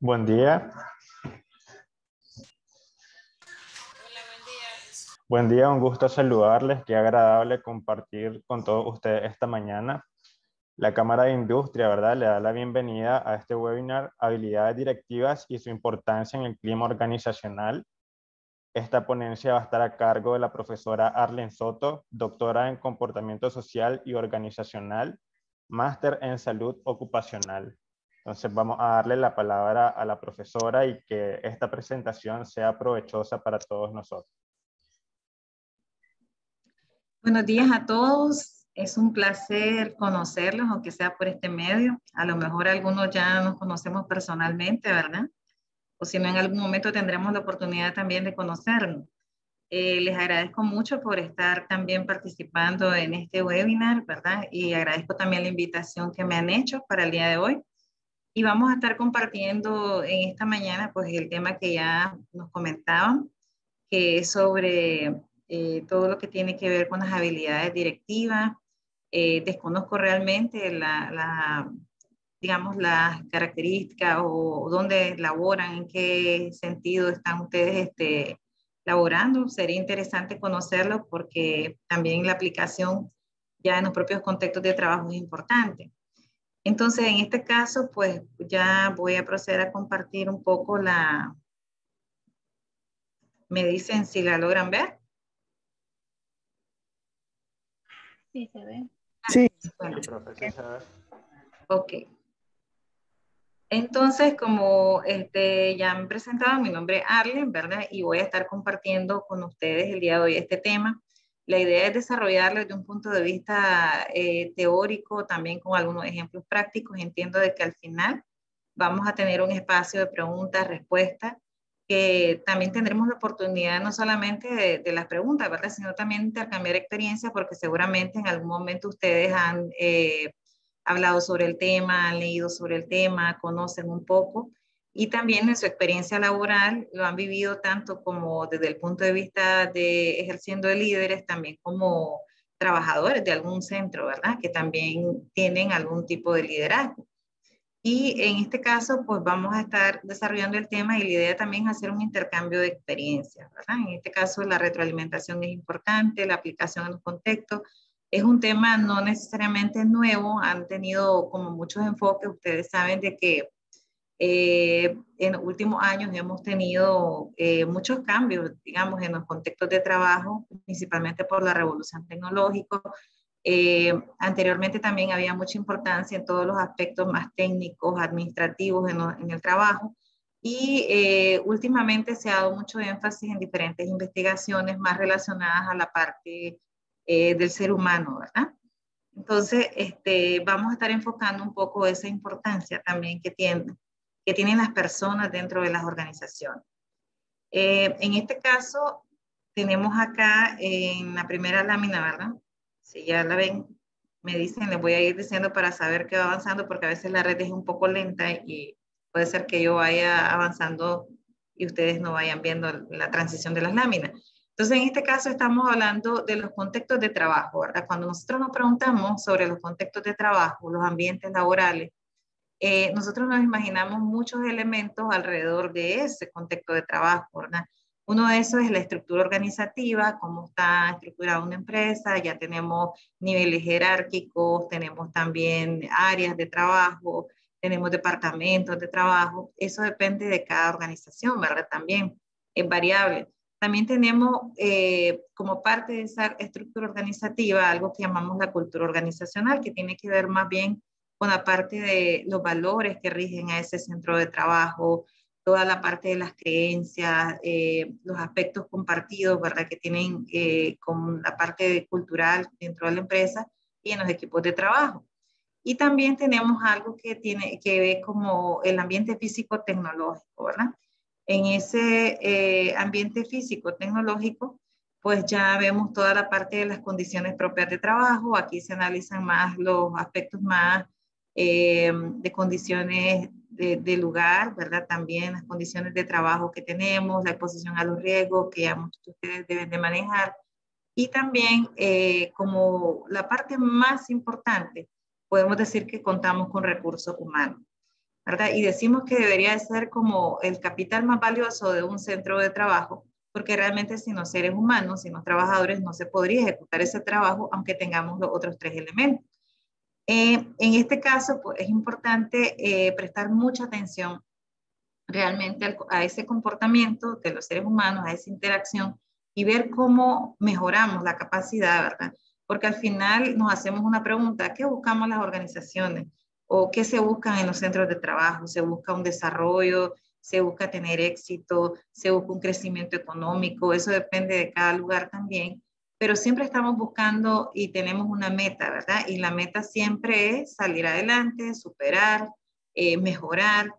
Buen día. Hola, buen día. Buen día, un gusto saludarles. Qué agradable compartir con todos ustedes esta mañana. La Cámara de Industria, ¿verdad?, le da la bienvenida a este webinar, Habilidades Directivas y su importancia en el clima organizacional. Esta ponencia va a estar a cargo de la profesora Arlen Soto, doctora en Comportamiento Social y Organizacional, máster en Salud Ocupacional. Entonces vamos a darle la palabra a la profesora y que esta presentación sea provechosa para todos nosotros. Buenos días a todos. Es un placer conocerlos, aunque sea por este medio. A lo mejor algunos ya nos conocemos personalmente, ¿verdad? O si no, en algún momento tendremos la oportunidad también de conocernos. Les agradezco mucho por estar también participando en este webinar, ¿verdad? Y agradezco también la invitación que me han hecho para el día de hoy. Y vamos a estar compartiendo en esta mañana, pues, el tema que ya nos comentaban, que es sobre todo lo que tiene que ver con las habilidades directivas. Desconozco realmente digamos, las características o dónde laboran, en qué sentido están ustedes laborando. Sería interesante conocerlo porque también la aplicación ya en los propios contextos de trabajo es importante. Entonces, en este caso, pues ya voy a proceder a compartir un poco ¿Me dicen si la logran ver? Sí, se ve. Sí, Bueno, profesora. ok. Entonces, como ya me han presentado, mi nombre es Arlen, ¿verdad? Y voy a estar compartiendo con ustedes el día de hoy este tema. La idea es desarrollarlo desde un punto de vista teórico, también con algunos ejemplos prácticos. Entiendo de que al final vamos a tener un espacio de preguntas, respuestas, que también tendremos la oportunidad no solamente de las preguntas, ¿verdad? Sino también intercambiar experiencias, porque seguramente en algún momento ustedes han hablado sobre el tema, han leído sobre el tema, conocen un poco y también en su experiencia laboral lo han vivido tanto como desde el punto de vista de ejerciendo de líderes, también como trabajadores de algún centro, ¿verdad? Que también tienen algún tipo de liderazgo. Y en este caso, pues vamos a estar desarrollando el tema y la idea también es hacer un intercambio de experiencias, ¿verdad? En este caso, la retroalimentación es importante, la aplicación en los contextos. Es un tema no necesariamente nuevo, han tenido como muchos enfoques. Ustedes saben de que en los últimos años hemos tenido muchos cambios, digamos, en los contextos de trabajo, principalmente por la revolución tecnológica. Anteriormente también había mucha importancia en todos los aspectos más técnicos, administrativos en el trabajo. Y últimamente se ha dado mucho énfasis en diferentes investigaciones más relacionadas a la parte del ser humano, ¿verdad? Entonces, vamos a estar enfocando un poco esa importancia también que tienen las personas dentro de las organizaciones. En este caso, tenemos acá en la primera lámina, ¿verdad? Si ya la ven, me dicen, les voy a ir diciendo para saber que va avanzando, porque a veces la red es un poco lenta y puede ser que yo vaya avanzando y ustedes no vayan viendo la transición de las láminas. Entonces, en este caso estamos hablando de los contextos de trabajo, ¿verdad? Cuando nosotros nos preguntamos sobre los contextos de trabajo, los ambientes laborales, nosotros nos imaginamos muchos elementos alrededor de ese contexto de trabajo, ¿verdad? Uno de esos es la estructura organizativa, cómo está estructurada una empresa, ya tenemos niveles jerárquicos, tenemos también áreas de trabajo, tenemos departamentos de trabajo, eso depende de cada organización, ¿verdad? También es variable. También tenemos como parte de esa estructura organizativa algo que llamamos la cultura organizacional, que tiene que ver más bien con la parte de los valores que rigen a ese centro de trabajo, toda la parte de las creencias, los aspectos compartidos, ¿verdad? Que tienen con la parte cultural dentro de la empresa y en los equipos de trabajo. Y también tenemos algo que tiene que ver como el ambiente físico-tecnológico, ¿verdad? En ese ambiente físico-tecnológico, pues ya vemos toda la parte de las condiciones propias de trabajo. Aquí se analizan más los aspectos más de condiciones de lugar, ¿verdad? También las condiciones de trabajo que tenemos, la exposición a los riesgos que ya muchos de ustedes deben de manejar. Y también como la parte más importante, podemos decir que contamos con recursos humanos. ¿verdad? Y decimos que debería de ser como el capital más valioso de un centro de trabajo, porque realmente sin los seres humanos, sin los trabajadores, no se podría ejecutar ese trabajo, aunque tengamos los otros tres elementos. En este caso, pues, es importante prestar mucha atención realmente a ese comportamiento de los seres humanos, a esa interacción, y ver cómo mejoramos la capacidad, ¿verdad? Porque al final nos hacemos una pregunta: ¿qué buscamos las organizaciones? ¿O qué se buscan en los centros de trabajo? ¿Se busca un desarrollo? ¿Se busca tener éxito? ¿Se busca un crecimiento económico? Eso depende de cada lugar también, pero siempre estamos buscando y tenemos una meta, ¿verdad? Y la meta siempre es salir adelante, superar, mejorar.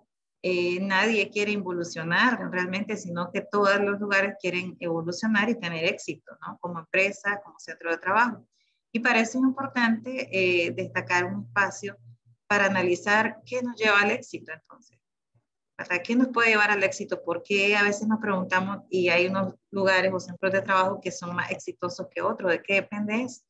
Nadie quiere involucionar realmente, sino que todos los lugares quieren evolucionar y tener éxito, ¿no? Como empresa, como centro de trabajo. Y para eso es importante destacar un espacio para analizar qué nos lleva al éxito entonces. ¿Verdad? ¿Qué nos puede llevar al éxito? Porque a veces nos preguntamos y hay unos lugares o centros de trabajo que son más exitosos que otros. ¿De qué depende eso?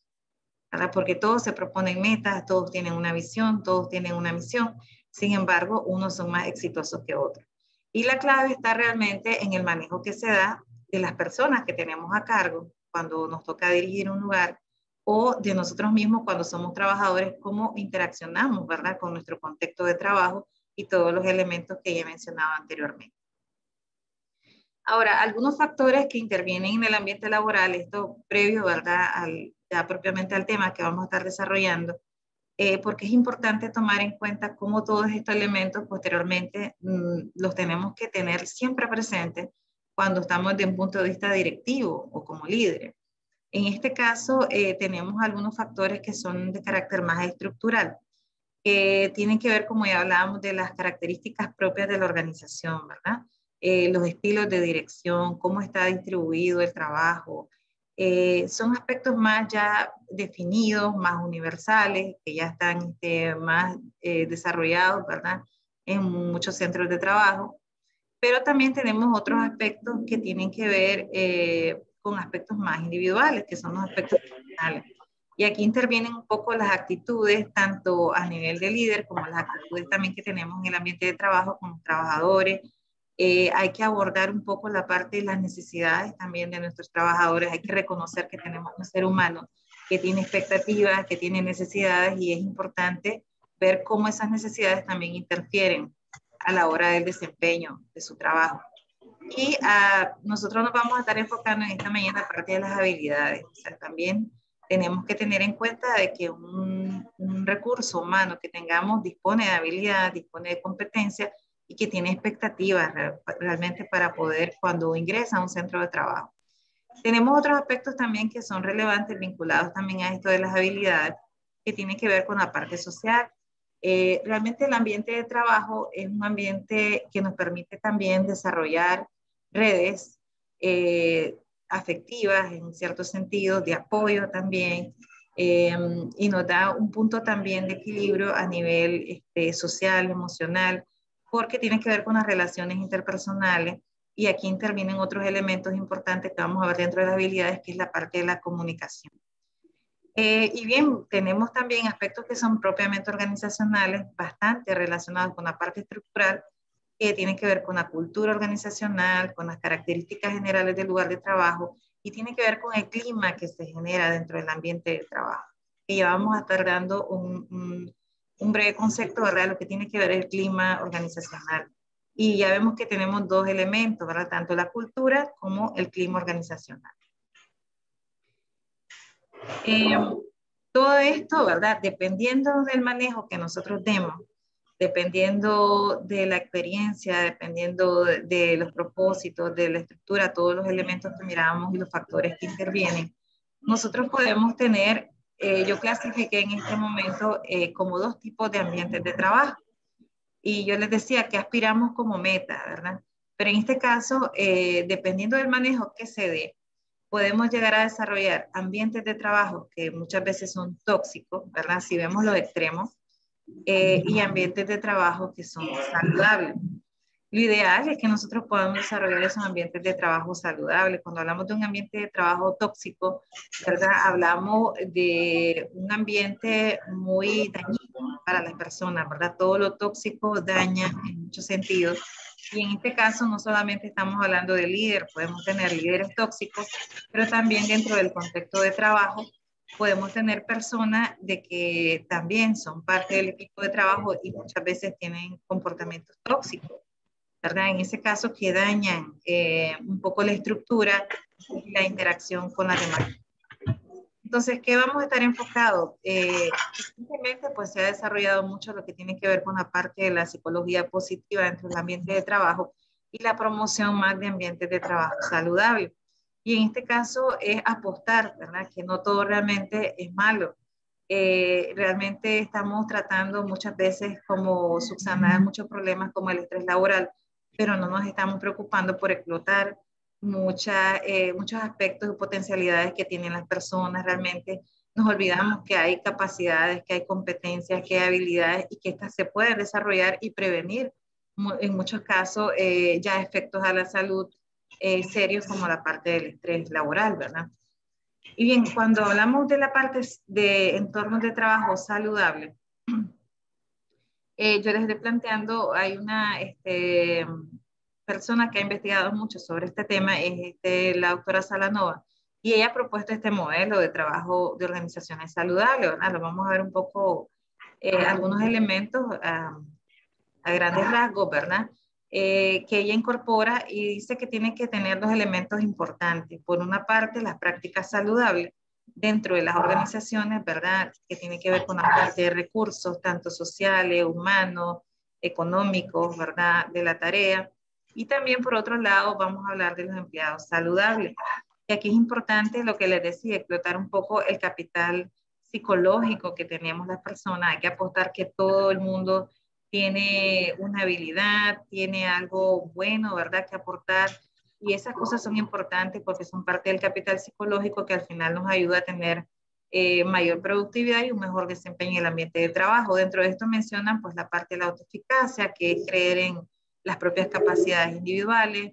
¿Verdad? Porque todos se proponen metas, todos tienen una visión, todos tienen una misión. Sin embargo, unos son más exitosos que otros. Y la clave está realmente en el manejo que se da de las personas que tenemos a cargo cuando nos toca dirigir un lugar, o de nosotros mismos cuando somos trabajadores, cómo interaccionamos, ¿verdad?, con nuestro contexto de trabajo y todos los elementos que ya he mencionado anteriormente. Ahora, algunos factores que intervienen en el ambiente laboral, esto previo, ¿verdad?, ya propiamente al tema que vamos a estar desarrollando, porque es importante tomar en cuenta cómo todos estos elementos posteriormente los tenemos que tener siempre presentes cuando estamos desde un punto de vista directivo o como líderes. En este caso, tenemos algunos factores que son de carácter más estructural, que tienen que ver, como ya hablábamos, de las características propias de la organización, ¿verdad? Los estilos de dirección, cómo está distribuido el trabajo. Son aspectos más ya definidos, más universales, que ya están más desarrollados, ¿verdad?, en muchos centros de trabajo. Pero también tenemos otros aspectos que tienen que ver con aspectos más individuales, que son los aspectos personales. Y aquí intervienen un poco las actitudes, tanto a nivel de líder como las actitudes también que tenemos en el ambiente de trabajo con los trabajadores. Hay que abordar un poco la parte de las necesidades también de nuestros trabajadores. Hay que reconocer que tenemos un ser humano que tiene expectativas, que tiene necesidades, y es importante ver cómo esas necesidades también interfieren a la hora del desempeño de su trabajo. Y nosotros nos vamos a estar enfocando en esta mañana la parte de las habilidades. O sea, también tenemos que tener en cuenta de que un recurso humano que tengamos dispone de habilidad, dispone de competencia y que tiene expectativas realmente para poder cuando ingresa a un centro de trabajo. Tenemos otros aspectos también que son relevantes vinculados también a esto de las habilidades, que tienen que ver con la parte social. Realmente el ambiente de trabajo es un ambiente que nos permite también desarrollar redes afectivas en cierto sentido, de apoyo también, y nos da un punto también de equilibrio a nivel social, emocional, porque tiene que ver con las relaciones interpersonales, y aquí intervienen otros elementos importantes que vamos a ver dentro de las habilidades, que es la parte de la comunicación. Y bien, tenemos también aspectos que son propiamente organizacionales, bastante relacionados con la parte estructural, que tienen que ver con la cultura organizacional, con las características generales del lugar de trabajo, y tiene que ver con el clima que se genera dentro del ambiente de trabajo. Y ya vamos a estar dando un breve concepto, ¿verdad?, de lo que tiene que ver el clima organizacional. Y ya vemos que tenemos dos elementos, ¿verdad?, tanto la cultura como el clima organizacional. Todo esto, ¿verdad?, dependiendo del manejo que nosotros demos, dependiendo de la experiencia, dependiendo de los propósitos, de la estructura, todos los elementos que miramos y los factores que intervienen, nosotros podemos tener, yo clasifiqué en este momento como dos tipos de ambientes de trabajo. Y yo les decía que aspiramos como meta, ¿verdad? Pero en este caso, dependiendo del manejo que se dé, podemos llegar a desarrollar ambientes de trabajo que muchas veces son tóxicos, ¿verdad? Si vemos los extremos, y ambientes de trabajo que son saludables. Lo ideal es que nosotros podamos desarrollar esos ambientes de trabajo saludables. Cuando hablamos de un ambiente de trabajo tóxico, ¿verdad?, hablamos de un ambiente muy dañino, para las personas, ¿verdad? Todo lo tóxico daña en muchos sentidos. Y en este caso no solamente estamos hablando de líder, podemos tener líderes tóxicos, pero también dentro del contexto de trabajo podemos tener personas de que también son parte del equipo de trabajo y muchas veces tienen comportamientos tóxicos, ¿verdad? En ese caso que dañan un poco la estructura y la interacción con las demás. Entonces, ¿qué vamos a estar enfocados? Recientemente, pues se ha desarrollado mucho lo que tiene que ver con la parte de la psicología positiva dentro del ambiente de trabajo y la promoción más de ambientes de trabajo saludable. Y en este caso es apostar, ¿verdad? Que no todo realmente es malo. Realmente estamos tratando muchas veces como subsanar muchos problemas como el estrés laboral, pero no nos estamos preocupando por explotar muchos aspectos y potencialidades que tienen las personas. Realmente nos olvidamos que hay capacidades, que hay competencias, que hay habilidades y que estas se pueden desarrollar y prevenir en muchos casos ya efectos a la salud serios como la parte del estrés laboral, ¿verdad? Y bien, cuando hablamos de la parte de entornos de trabajo saludable, yo les estoy planteando, hay una persona que ha investigado mucho sobre este tema, es la doctora Salanova, y ella ha propuesto este modelo de trabajo de organizaciones saludables, ¿verdad? Lo vamos a ver un poco, algunos elementos a grandes rasgos, ¿verdad? Que ella incorpora y dice que tiene que tener dos elementos importantes. Por una parte, las prácticas saludables dentro de las organizaciones, ¿verdad? Que tiene que ver con la parte de recursos, tanto sociales, humanos, económicos, ¿verdad? De la tarea. Y también, por otro lado, vamos a hablar de los empleados saludables. Y aquí es importante lo que les decía, explotar un poco el capital psicológico que tenemos las personas. Hay que apostar que todo el mundo tiene una habilidad, tiene algo bueno, ¿verdad?, que aportar. Y esas cosas son importantes porque son parte del capital psicológico que al final nos ayuda a tener mayor productividad y un mejor desempeño en el ambiente de trabajo. Dentro de esto mencionan pues la parte de la autoeficacia, que es creer en las propias capacidades individuales,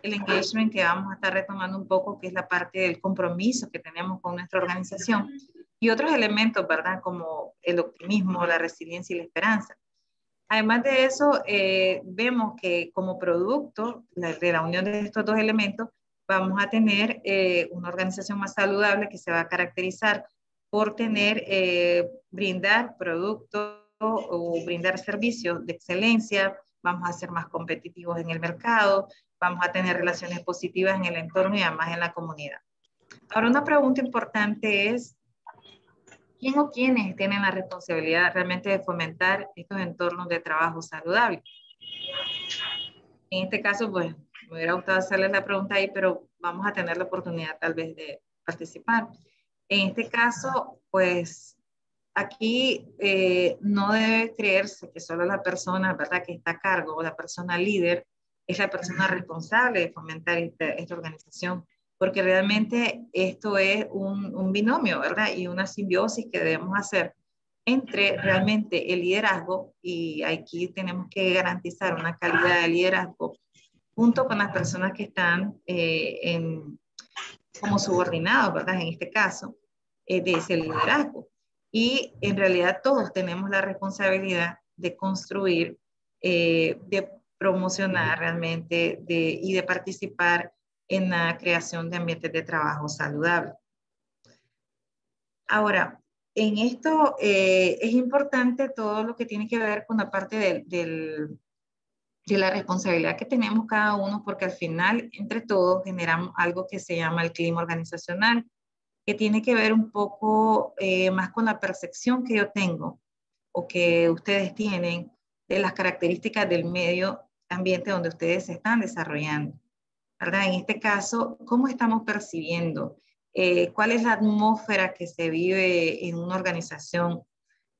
el engagement, que vamos a estar retomando un poco, que es la parte del compromiso que tenemos con nuestra organización, y otros elementos, ¿verdad?, como el optimismo, la resiliencia y la esperanza. Además de eso, vemos que como producto de la unión de estos dos elementos, vamos a tener una organización más saludable que se va a caracterizar por brindar productos o brindar servicios de excelencia, vamos a ser más competitivos en el mercado, vamos a tener relaciones positivas en el entorno y además en la comunidad. Ahora, una pregunta importante es, ¿quién o quiénes tienen la responsabilidad realmente de fomentar estos entornos de trabajo saludable? En este caso, pues, me hubiera gustado hacerles la pregunta ahí, pero vamos a tener la oportunidad tal vez de participar. En este caso, pues, aquí no debe creerse que solo la persona, ¿verdad?, que está a cargo o la persona líder es la persona responsable de fomentar esta organización, porque realmente esto es un binomio, ¿verdad? Y una simbiosis que debemos hacer entre realmente el liderazgo, y aquí tenemos que garantizar una calidad de liderazgo junto con las personas que están como subordinados, ¿verdad? En este caso, de ese liderazgo. Y en realidad todos tenemos la responsabilidad de construir, de promocionar realmente y de participar en la creación de ambientes de trabajo saludables. Ahora, en esto es importante todo lo que tiene que ver con la parte de la responsabilidad que tenemos cada uno, porque al final, entre todos, generamos algo que se llama el clima organizacional, que tiene que ver un poco más con la percepción que yo tengo o que ustedes tienen de las características del medio ambiente donde ustedes se están desarrollando, ¿verdad? En este caso, ¿cómo estamos percibiendo? ¿Cuál es la atmósfera que se vive en una organización?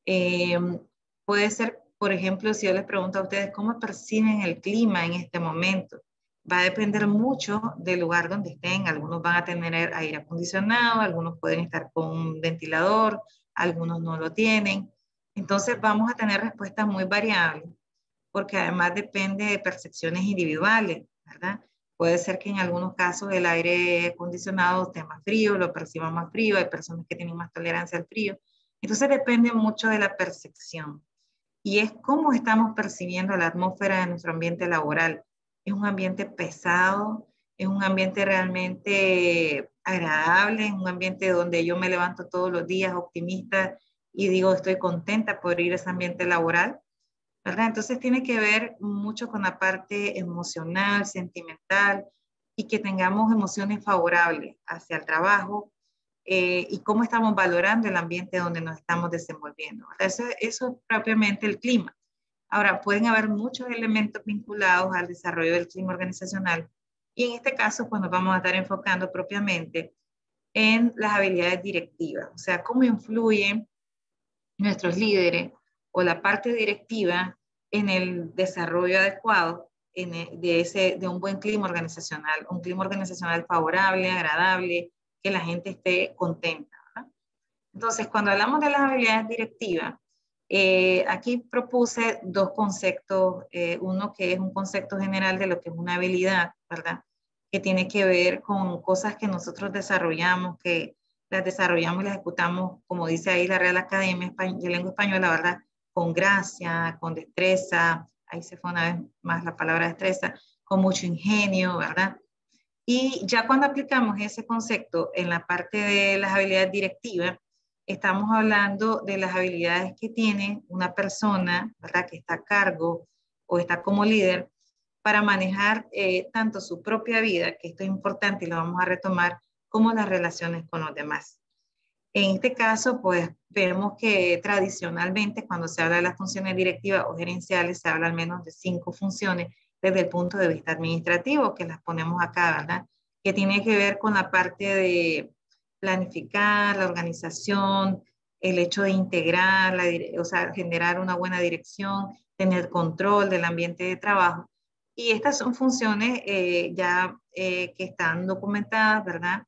Puede ser, por ejemplo, si yo les pregunto a ustedes cómo perciben el clima en este momento, va a depender mucho del lugar donde estén. Algunos van a tener aire acondicionado, algunos pueden estar con un ventilador, algunos no lo tienen. Entonces vamos a tener respuestas muy variables, porque además depende de percepciones individuales, ¿verdad? Puede ser que en algunos casos el aire acondicionado esté más frío, lo perciban más frío, hay personas que tienen más tolerancia al frío. Entonces depende mucho de la percepción. y es cómo estamos percibiendo la atmósfera de nuestro ambiente laboral. Es un ambiente pesado, es un ambiente realmente agradable, es un ambiente donde yo me levanto todos los días optimista y digo, estoy contenta por ir a ese ambiente laboral, ¿verdad? Entonces tiene que ver mucho con la parte emocional, sentimental, y que tengamos emociones favorables hacia el trabajo, y cómo estamos valorando el ambiente donde nos estamos desenvolviendo. Eso es propiamente el clima. Ahora, pueden haber muchos elementos vinculados al desarrollo del clima organizacional, y en este caso, pues nos vamos a estar enfocando propiamente en las habilidades directivas, o sea, cómo influyen nuestros líderes o la parte directiva en el desarrollo adecuado de un buen clima organizacional, un clima organizacional favorable, agradable, que la gente esté contenta, ¿verdad? Entonces, cuando hablamos de las habilidades directivas, aquí propuse dos conceptos, uno que es un concepto general de lo que es una habilidad, ¿verdad? Que tiene que ver con cosas que nosotros desarrollamos, que las desarrollamos y las ejecutamos, como dice ahí la Real Academia de Lengua Española, ¿verdad? Con gracia, con destreza, ahí se fue una vez más la palabra destreza, con mucho ingenio, ¿verdad? Y ya cuando aplicamos ese concepto en la parte de las habilidades directivas, estamos hablando de las habilidades que tiene una persona, ¿verdad?, que está a cargo o está como líder para manejar tanto su propia vida, que esto es importante y lo vamos a retomar, como las relaciones con los demás. En este caso, pues vemos que tradicionalmente cuando se habla de las funciones directivas o gerenciales, se habla al menos de 5 funciones desde el punto de vista administrativo, que las ponemos acá, ¿verdad? Que tiene que ver con la parte de planificar, la organización, el hecho de integrar, o sea, generar una buena dirección, tener control del ambiente de trabajo. Y estas son funciones que están documentadas, ¿verdad?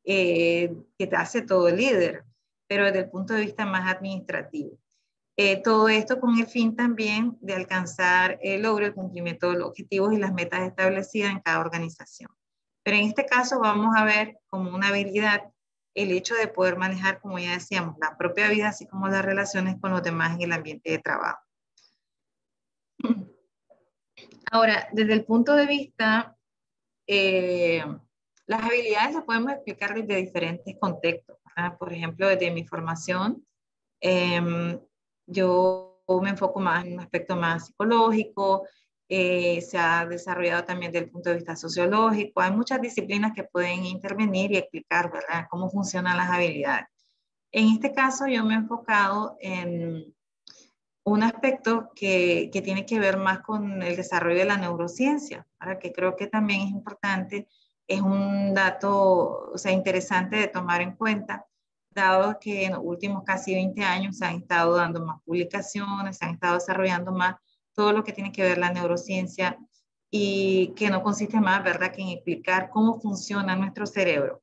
Que hace todo el líder, pero desde el punto de vista más administrativo. Todo esto con el fin también de alcanzar el logro, el cumplimiento de los objetivos y las metas establecidas en cada organización. Pero en este caso vamos a ver como una habilidad el hecho de poder manejar, como ya decíamos, la propia vida, así como las relaciones con los demás en el ambiente de trabajo. Ahora, desde el punto de vista, las habilidades las podemos explicar desde diferentes contextos, ¿verdad? Por ejemplo, desde mi formación, yo me enfoco más en un aspecto más psicológico, se ha desarrollado también desde el punto de vista sociológico. Hay muchas disciplinas que pueden intervenir y explicar, ¿verdad?, cómo funcionan las habilidades. En este caso, yo me he enfocado en un aspecto que tiene que ver más con el desarrollo de la neurociencia, ¿verdad?, que creo que también es importante, es un dato, o sea, interesante de tomar en cuenta, dado que en los últimos casi 20 años se han estado dando más publicaciones, se han estado desarrollando más todo lo que tiene que ver la neurociencia, y que no consiste más, ¿verdad?, que en explicar cómo funciona nuestro cerebro.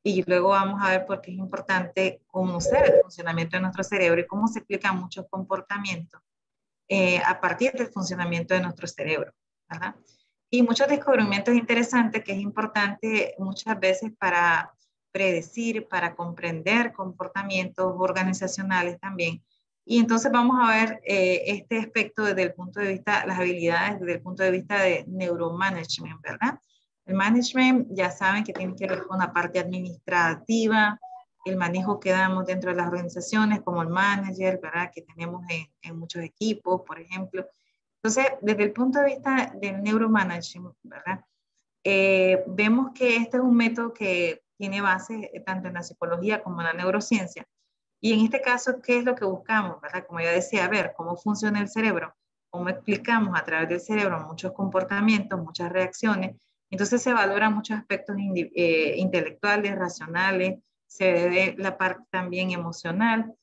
Y luego vamos a ver por qué es importante conocer el funcionamiento de nuestro cerebro y cómo se explican muchos comportamientos a partir del funcionamiento de nuestro cerebro, ¿verdad? Y muchos descubrimientos interesantes que es importante muchas veces para predecir, para comprender comportamientos organizacionales también. Y entonces vamos a ver este aspecto desde el punto de vista, las habilidades desde el punto de vista de neuromanagement, ¿verdad? El management ya saben que tiene que ver con la parte administrativa, el manejo que damos dentro de las organizaciones, como el manager, ¿verdad?, que tenemos en muchos equipos, por ejemplo. Entonces, desde el punto de vista del neuromanagement, ¿verdad?, vemos que este es un método que tiene base tanto en la psicología como en la neurociencia. Y en este caso, ¿qué es lo que buscamos, ¿verdad? Como ya decía, ver cómo funciona el cerebro, cómo explicamos a través del cerebro muchos comportamientos, muchas reacciones. Entonces se valoran muchos aspectos intelectuales, racionales, se ve la parte también emocional,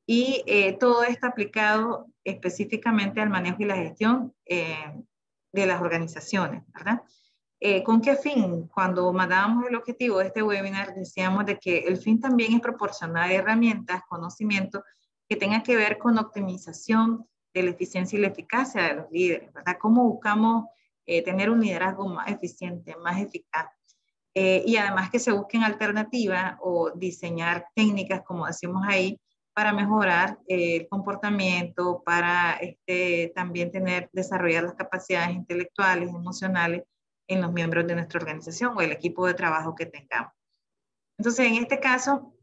y todo está aplicado específicamente al manejo y la gestión de las organizaciones, ¿verdad? ¿Con qué fin? Cuando mandábamos el objetivo de este webinar, decíamos de que el fin también es proporcionar herramientas, conocimiento que tengan que ver con optimización de la eficiencia y la eficacia de los líderes, ¿verdad? ¿Cómo buscamos tener un liderazgo más eficiente, más eficaz? Y además que se busquen alternativas o diseñar técnicas, como decimos ahí, para mejorar el comportamiento, para también desarrollar las capacidades intelectuales, emocionales en los miembros de nuestra organización o el equipo de trabajo que tengamos. Entonces, en este caso,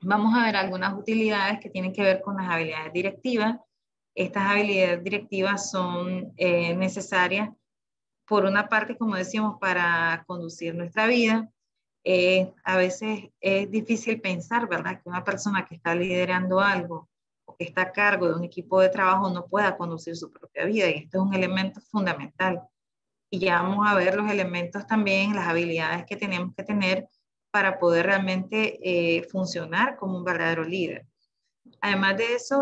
vamos a ver algunas utilidades que tienen que ver con las habilidades directivas. Estas habilidades directivas son necesarias, por una parte, como decíamos, para conducir nuestra vida. A veces es difícil pensar, ¿verdad?, que una persona que está liderando algo o que está a cargo de un equipo de trabajo no pueda conducir su propia vida, y esto es un elemento fundamental. Y ya vamos a ver los elementos también, las habilidades que tenemos que tener para poder realmente funcionar como un verdadero líder. Además de eso,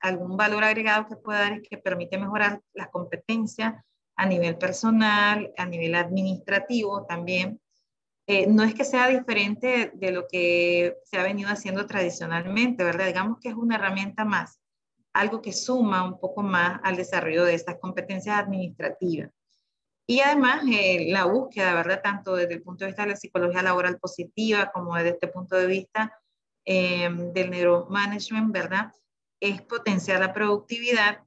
algún valor agregado que pueda dar es que permite mejorar las competencias a nivel personal, a nivel administrativo también. No es que sea diferente de lo que se ha venido haciendo tradicionalmente, ¿verdad? Digamos que es una herramienta más, algo que suma un poco más al desarrollo de estas competencias administrativas. Y además, la búsqueda, ¿verdad?, tanto desde el punto de vista de la psicología laboral positiva como desde este punto de vista del neuromanagement, ¿verdad?, es potenciar la productividad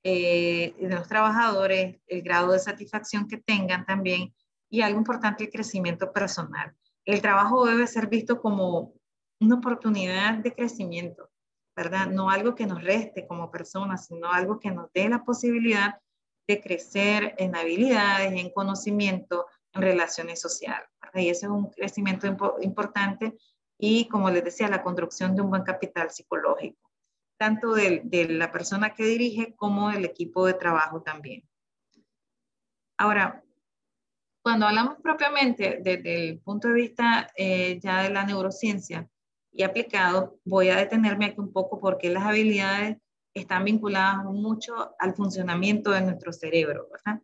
de los trabajadores, el grado de satisfacción que tengan también, y algo importante, el crecimiento personal. El trabajo debe ser visto como una oportunidad de crecimiento, ¿verdad? No algo que nos reste como personas, sino algo que nos dé la posibilidad de crecer en habilidades, en conocimiento, en relaciones sociales, ¿verdad? Y ese es un crecimiento importante, y, como les decía, la construcción de un buen capital psicológico, tanto de la persona que dirige como del equipo de trabajo también. Ahora, cuando hablamos propiamente desde el punto de vista ya de la neurociencia y aplicado, voy a detenerme aquí un poco porque las habilidades están vinculadas mucho al funcionamiento de nuestro cerebro, ¿verdad?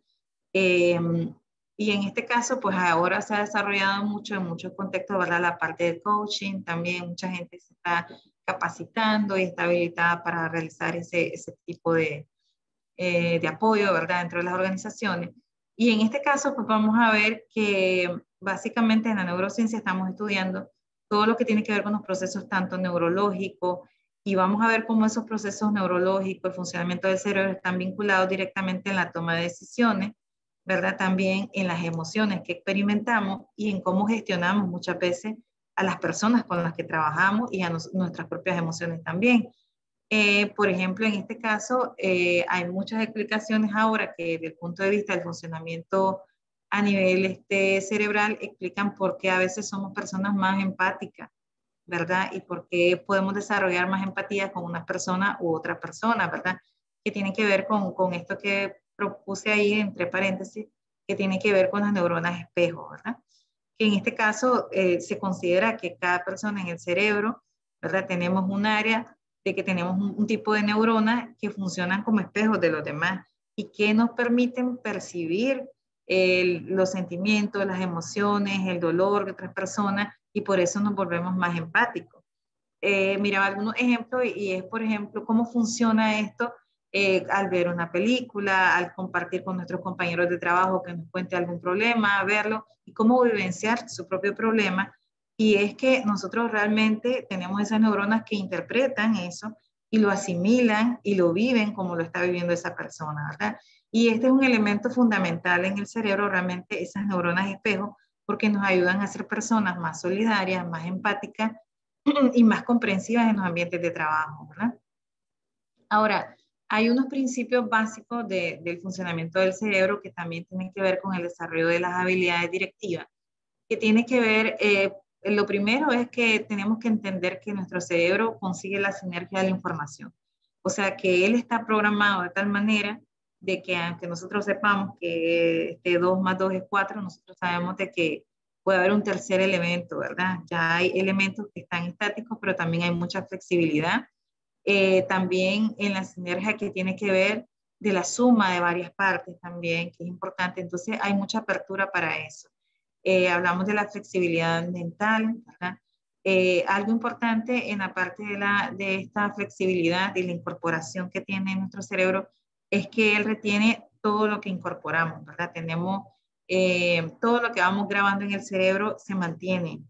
Y en este caso, pues ahora se ha desarrollado mucho en muchos contextos, ¿verdad?, la parte de coaching, también mucha gente se está capacitando y está habilitada para realizar ese tipo de apoyo, ¿verdad?, dentro de las organizaciones. Y en este caso, pues vamos a ver que básicamente en la neurociencia estamos estudiando todo lo que tiene que ver con los procesos tanto neurológicos, y vamos a ver cómo esos procesos neurológicos, el funcionamiento del cerebro, están vinculados directamente en la toma de decisiones, ¿verdad?, también en las emociones que experimentamos y en cómo gestionamos muchas veces a las personas con las que trabajamos y a nuestras propias emociones también. Por ejemplo, en este caso, hay muchas explicaciones ahora que desde el punto de vista del funcionamiento a nivel cerebral explican por qué a veces somos personas más empáticas, ¿verdad? Y por qué podemos desarrollar más empatía con una persona u otra persona, ¿verdad? Que tiene que ver con esto que propuse ahí entre paréntesis, que tiene que ver con las neuronas espejo, ¿verdad? Que en este caso se considera que cada persona en el cerebro, ¿verdad?, tenemos un área de que tenemos un tipo de neuronas que funcionan como espejos de los demás y que nos permiten percibir los sentimientos, las emociones, el dolor de otras personas, y por eso nos volvemos más empáticos. Miraba algunos ejemplos y es, por ejemplo, cómo funciona esto al ver una película, al compartir con nuestros compañeros de trabajo que nos cuente algún problema, verlo y cómo vivenciar su propio problema. Y es que nosotros realmente tenemos esas neuronas que interpretan eso y lo asimilan y lo viven como lo está viviendo esa persona, ¿verdad? Y este es un elemento fundamental en el cerebro, realmente esas neuronas espejo, porque nos ayudan a ser personas más solidarias, más empáticas y más comprensivas en los ambientes de trabajo, ¿verdad? Ahora, hay unos principios básicos del funcionamiento del cerebro que también tienen que ver con el desarrollo de las habilidades directivas, que tiene que ver, lo primero es que tenemos que entender que nuestro cerebro consigue la sinergia de la información. O sea, que él está programado de tal manera de que aunque nosotros sepamos que 2 más 2 es 4, nosotros sabemos de que puede haber un tercer elemento, ¿verdad? Ya hay elementos que están estáticos, pero también hay mucha flexibilidad. También en la sinergia que tiene que ver de la suma de varias partes también, que es importante. Entonces hay mucha apertura para eso. Hablamos de la flexibilidad mental, ¿verdad? Algo importante en la parte de esta flexibilidad y la incorporación que tiene nuestro cerebro es que él retiene todo lo que incorporamos, ¿verdad? Tenemos todo lo que vamos grabando en el cerebro se mantiene.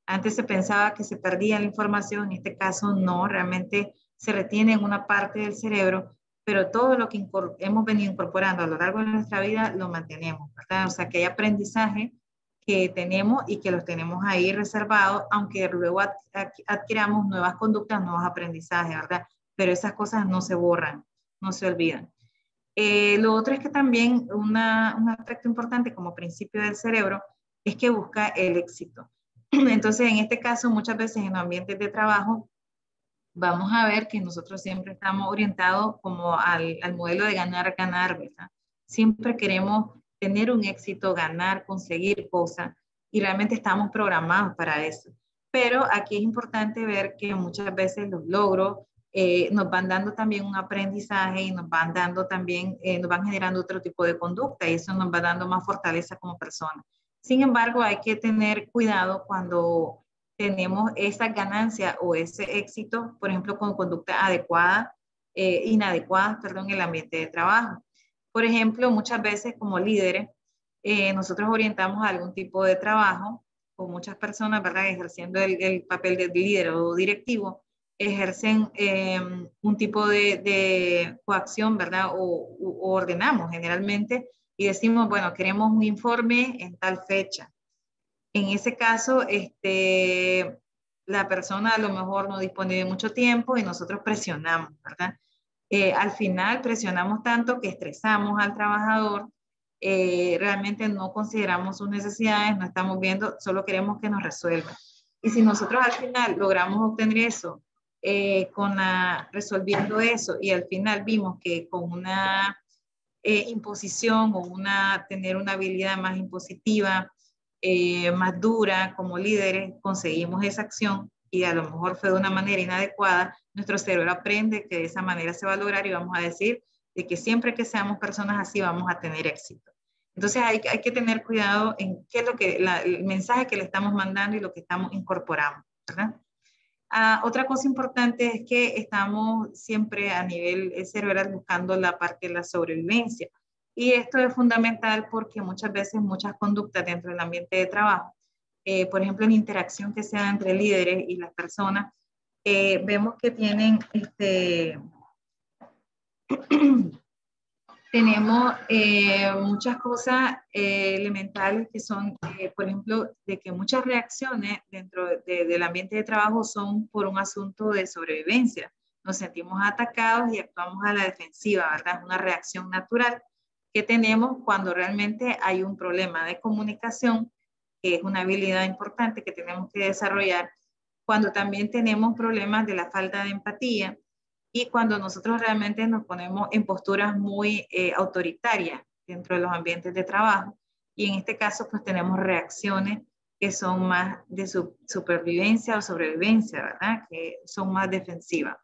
Antes se pensaba que se perdía la información, en este caso no, realmente se retiene en una parte del cerebro, pero todo lo que hemos venido incorporando a lo largo de nuestra vida lo mantenemos, ¿verdad? O sea, que hay aprendizaje que tenemos y que los tenemos ahí reservados, aunque luego adquiramos nuevas conductas, nuevos aprendizajes, ¿verdad? Pero esas cosas no se borran, no se olvidan. Lo otro es que también un aspecto importante como principio del cerebro es que busca el éxito. Entonces, en este caso, muchas veces en los ambientes de trabajo, vamos a ver que nosotros siempre estamos orientados como al modelo de ganar, ganar, ¿verdad? Siempre queremos tener un éxito, ganar, conseguir cosas, y realmente estamos programados para eso. Pero aquí es importante ver que muchas veces los logros nos van dando también un aprendizaje y nos van dando también, nos van generando otro tipo de conducta y eso nos va dando más fortaleza como personas. Sin embargo, hay que tener cuidado cuando tenemos esa ganancia o ese éxito, por ejemplo, con conducta adecuada, inadecuada, perdón, en el ambiente de trabajo. Por ejemplo, muchas veces como líderes, nosotros orientamos a algún tipo de trabajo, o muchas personas, ¿verdad?, ejerciendo el papel de líder o directivo, ejercen un tipo de coacción, ¿verdad?, o ordenamos generalmente y decimos, bueno, queremos un informe en tal fecha. En ese caso, la persona a lo mejor no dispone de mucho tiempo y nosotros presionamos, ¿verdad? Al final presionamos tanto que estresamos al trabajador, realmente no consideramos sus necesidades, no estamos viendo, solo queremos que nos resuelva. Y si nosotros al final logramos obtener eso, resolviendo eso, y al final vimos que con una imposición o tener una habilidad más impositiva, más dura como líderes, conseguimos esa acción y a lo mejor fue de una manera inadecuada, nuestro cerebro aprende que de esa manera se va a lograr y vamos a decir de que siempre que seamos personas así vamos a tener éxito. Entonces hay que tener cuidado en qué es lo que, el mensaje que le estamos mandando y lo que estamos incorporando, ¿verdad? Otra cosa importante es que estamos siempre a nivel cerebral buscando la parte de la sobrevivencia. Y esto es fundamental porque muchas veces muchas conductas dentro del ambiente de trabajo, por ejemplo, en interacción que sea entre líderes y las personas, vemos que tienen tenemos muchas cosas elementales que son, por ejemplo, de que muchas reacciones dentro del ambiente de trabajo son por un asunto de sobrevivencia. Nos sentimos atacados y actuamos a la defensiva, ¿verdad? Es una reacción natural que tenemos cuando realmente hay un problema de comunicación, que es una habilidad importante que tenemos que desarrollar, cuando también tenemos problemas de la falta de empatía, y cuando nosotros realmente nos ponemos en posturas muy autoritarias dentro de los ambientes de trabajo. Y en este caso, pues tenemos reacciones que son más de supervivencia o sobrevivencia, ¿verdad? Que son más defensivas.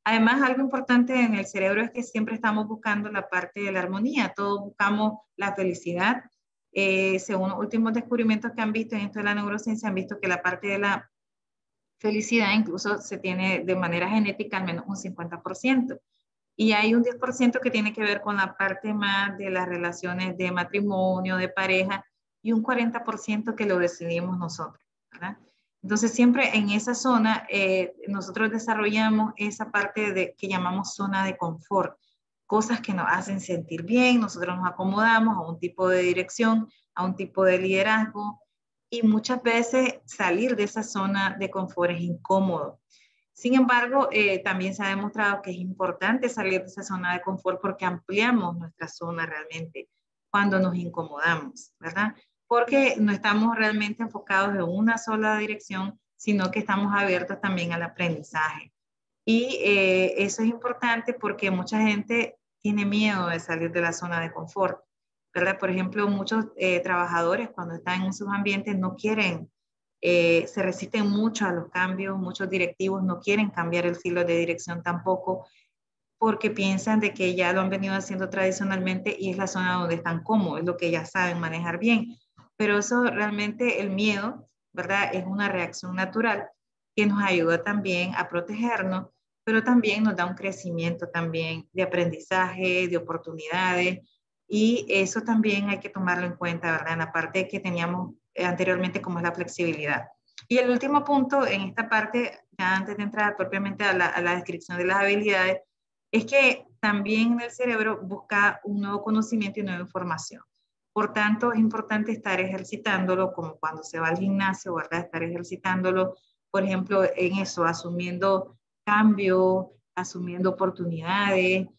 Además, algo importante en el cerebro es que siempre estamos buscando la parte de la armonía. Todos buscamos la felicidad. Según los últimos descubrimientos que han visto en esto de la neurociencia, han visto que la parte de la felicidad incluso se tiene de manera genética al menos un 50%. Y hay un 10% que tiene que ver con la parte más de las relaciones de matrimonio, de pareja, y un 40% que lo decidimos nosotros, ¿verdad? Entonces siempre en esa zona nosotros desarrollamos esa parte que llamamos zona de confort, cosas que nos hacen sentir bien, nosotros nos acomodamos a un tipo de dirección, a un tipo de liderazgo, y muchas veces salir de esa zona de confort es incómodo. Sin embargo, también se ha demostrado que es importante salir de esa zona de confort porque ampliamos nuestra zona realmente cuando nos incomodamos, ¿verdad? Porque no estamos realmente enfocados en una sola dirección, sino que estamos abiertos también al aprendizaje. Y eso es importante porque mucha gente tiene miedo de salir de la zona de confort, ¿verdad? Por ejemplo, muchos trabajadores cuando están en sus ambientes no quieren, se resisten mucho a los cambios, muchos directivos no quieren cambiar el filo de dirección tampoco, porque piensan de que ya lo han venido haciendo tradicionalmente y es la zona donde están cómodos, es lo que ya saben manejar bien. Pero eso realmente, el miedo, ¿verdad? Es una reacción natural que nos ayuda también a protegernos, pero también nos da un crecimiento también de aprendizaje, de oportunidades, y eso también hay que tomarlo en cuenta, ¿verdad? En la parte que teníamos anteriormente como es la flexibilidad. Y el último punto en esta parte, ya antes de entrar propiamente a la descripción de las habilidades, es que también el cerebro busca un nuevo conocimiento y nueva información. Por tanto, es importante estar ejercitándolo, como cuando se va al gimnasio, ¿verdad? Estar ejercitándolo, por ejemplo, en eso, asumiendo cambios, asumiendo oportunidades,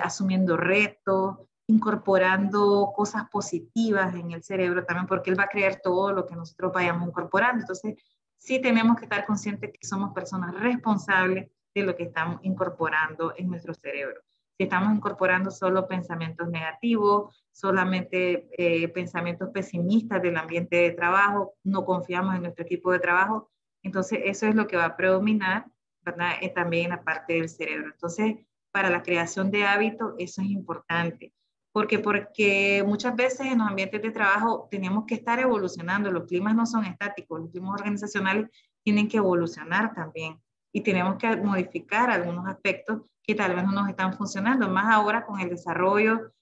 asumiendo retos, incorporando cosas positivas en el cerebro también, porque él va a creer todo lo que nosotros vayamos incorporando. Entonces, sí tenemos que estar conscientes que somos personas responsables de lo que estamos incorporando en nuestro cerebro. Si estamos incorporando solo pensamientos negativos, solamente pensamientos pesimistas del ambiente de trabajo, no confiamos en nuestro equipo de trabajo, entonces eso es lo que va a predominar, ¿verdad? También en la parte del cerebro. Entonces, para la creación de hábitos, eso es importante. Porque muchas veces en los ambientes de trabajo tenemos que estar evolucionando, los climas no son estáticos, los climas organizacionales tienen que evolucionar también y tenemos que modificar algunos aspectos que tal vez no nos están funcionando, más ahora con el desarrollo,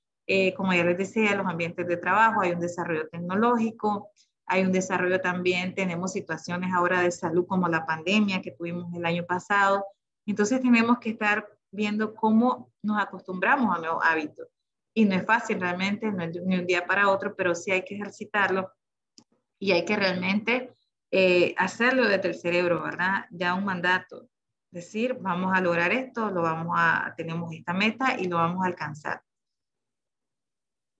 como ya les decía, los ambientes de trabajo, hay un desarrollo tecnológico, hay un desarrollo también, tenemos situaciones ahora de salud como la pandemia que tuvimos el año pasado, entonces tenemos que estar viendo cómo nos acostumbramos a nuevos hábitos. Y no es fácil realmente, no es de un día para otro, pero sí hay que ejercitarlo y hay que realmente hacerlo desde el cerebro, ¿verdad? Ya un mandato, decir, vamos a lograr esto, tenemos esta meta y lo vamos a alcanzar.